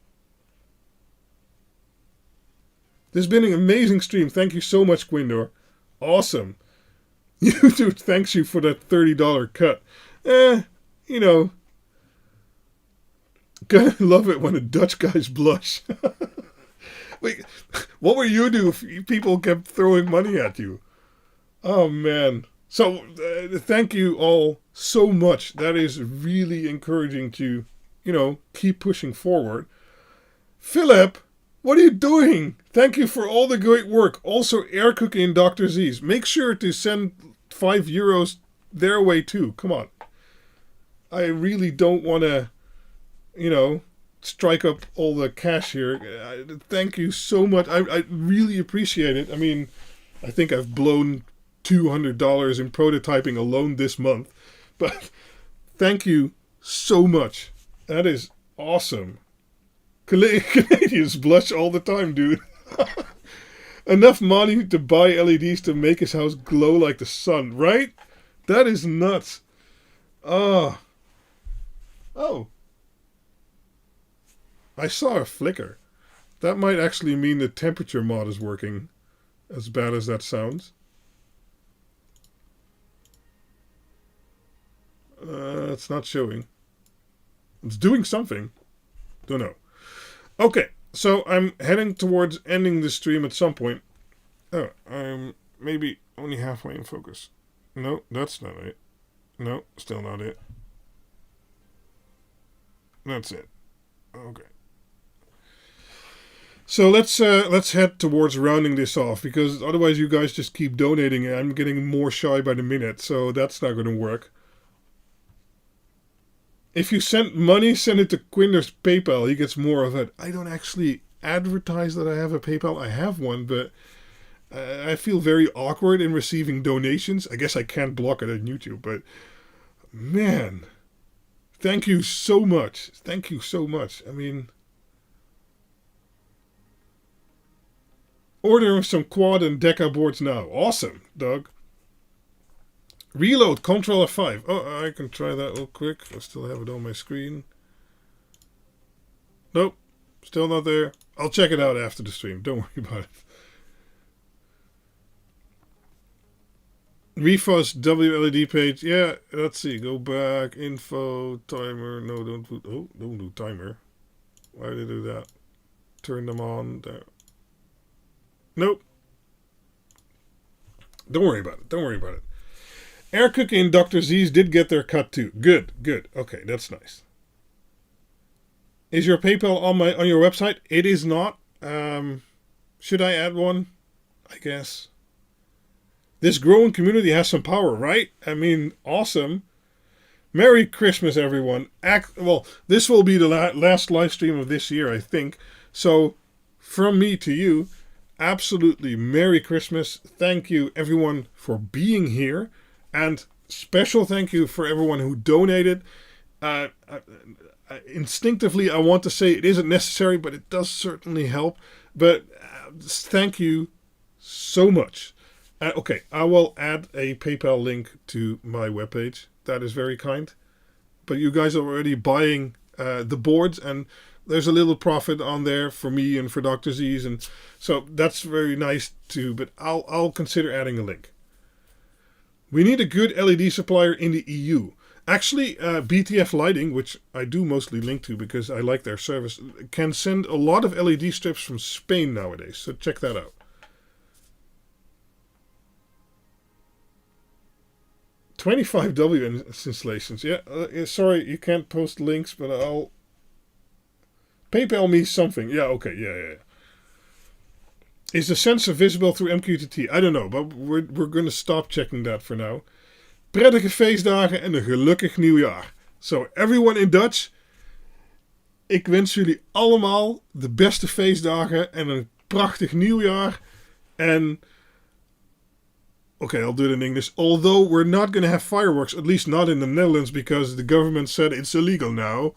This has been an amazing stream. Thank you so much, Quindor. Awesome. YouTube thanks you for that $30 cut. You know. Gotta love it when the Dutch guys blush. Wait, what would you do if people kept throwing money at you? Oh, man. So, thank you all so much. That is really encouraging to, keep pushing forward. Philip, what are you doing? Thank you for all the great work. Also, Air Cookie and Dr. Z's. Make sure to send €5 their way too. Come on. I really don't want to, strike up all the cash here. Thank you so much. I really appreciate it. I mean, I think I've blown $200 in prototyping alone this month. But thank you so much. That is awesome. Canadians blush all the time, dude. Enough money to buy LEDs to make his house glow like the sun, right? That is nuts. Oh. I saw a flicker. That might actually mean the temperature mod is working, as bad as that sounds. It's not showing. It's doing something. Don't know. Okay, so I'm heading towards ending the stream at some point. Oh, I'm maybe only halfway in focus. No, that's not it. No, still not it. That's it. Okay. So let's head towards rounding this off, because otherwise you guys just keep donating and I'm getting more shy by the minute, so that's not going to work. If you send money, send it to Quinder's PayPal. He gets more of it. I don't actually advertise that I have a PayPal. I have one, but I feel very awkward in receiving donations. I guess I can't block it on YouTube, but man, thank you so much. Thank you so much. I mean, order some quad and deca boards now. Awesome, Doug. Reload, Control F5. Oh, I can try that real quick. I still have it on my screen. Nope, still not there. I'll check it out after the stream. Don't worry about it. Refuzz WLED page. Yeah, let's see. Go back. Info, timer. No, don't do timer. Why did I do that? Turn them on. There. Nope. Don't worry about it. Don't worry about it. Air Cookie and Dr. Z's did get their cut too. Good, good. Okay, that's nice. Is your PayPal on your website? It is not. Should I add one? I guess. This growing community has some power, right? I mean, awesome. Merry Christmas, everyone. Well, this will be the last live stream of this year, I think. So, from me to you, absolutely Merry Christmas. Thank you, everyone, for being here. And special thank you for everyone who donated. Instinctively, I want to say it isn't necessary, but it does certainly help. But thank you so much. Okay, I will add a PayPal link to my webpage. That is very kind. But you guys are already buying the boards, and there's a little profit on there for me and for Dr. Z's, and so that's very nice too. But I'll consider adding a link. We need a good LED supplier in the EU. Actually, BTF Lighting, which I do mostly link to because I like their service, can send a lot of LED strips from Spain nowadays. So check that out. 25W installations. Yeah, sorry, you can't post links, but I'll PayPal me something. Yeah, okay, yeah. Is the sensor visible through MQTT? I don't know, but we're going to stop checking that for now. Prettige feestdagen en een gelukkig nieuwjaar. So, everyone in Dutch, ik wens jullie allemaal de beste feestdagen en een prachtig nieuwjaar. And, okay, I'll do it in English. Although we're not going to have fireworks, at least not in the Netherlands, because the government said it's illegal now,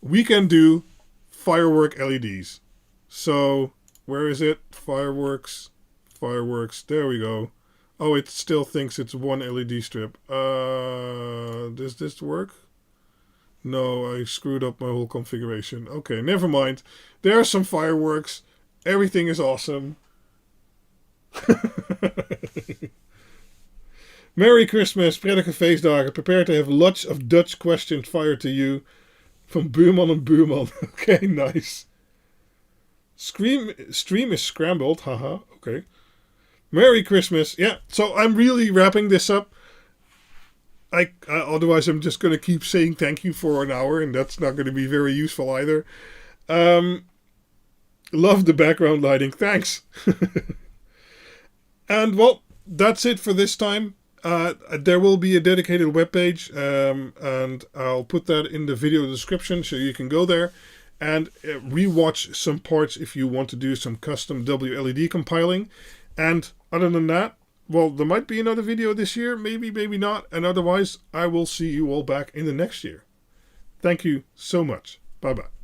we can do firework LEDs. So, where is it? Fireworks. There we go. Oh, it still thinks it's one LED strip. Does this work? No, I screwed up my whole configuration. Okay, never mind. There are some fireworks. Everything is awesome. Merry Christmas, prettige feestdagen. Prepare to have lots of Dutch questions fired to you. Van buurman en buurman. Okay, nice. Stream is scrambled. Haha. Okay. Merry Christmas. Yeah. So I'm really wrapping this up. Otherwise I'm just going to keep saying thank you for an hour, and that's not going to be very useful either. Love the background lighting. Thanks. And well, that's it for this time. There will be a dedicated webpage, and I'll put that in the video description so you can go there and rewatch some parts if you want to do some custom WLED compiling. And other than that, well, there might be another video this year, maybe, maybe not. And otherwise, I will see you all back in the next year. Thank you so much. Bye-bye.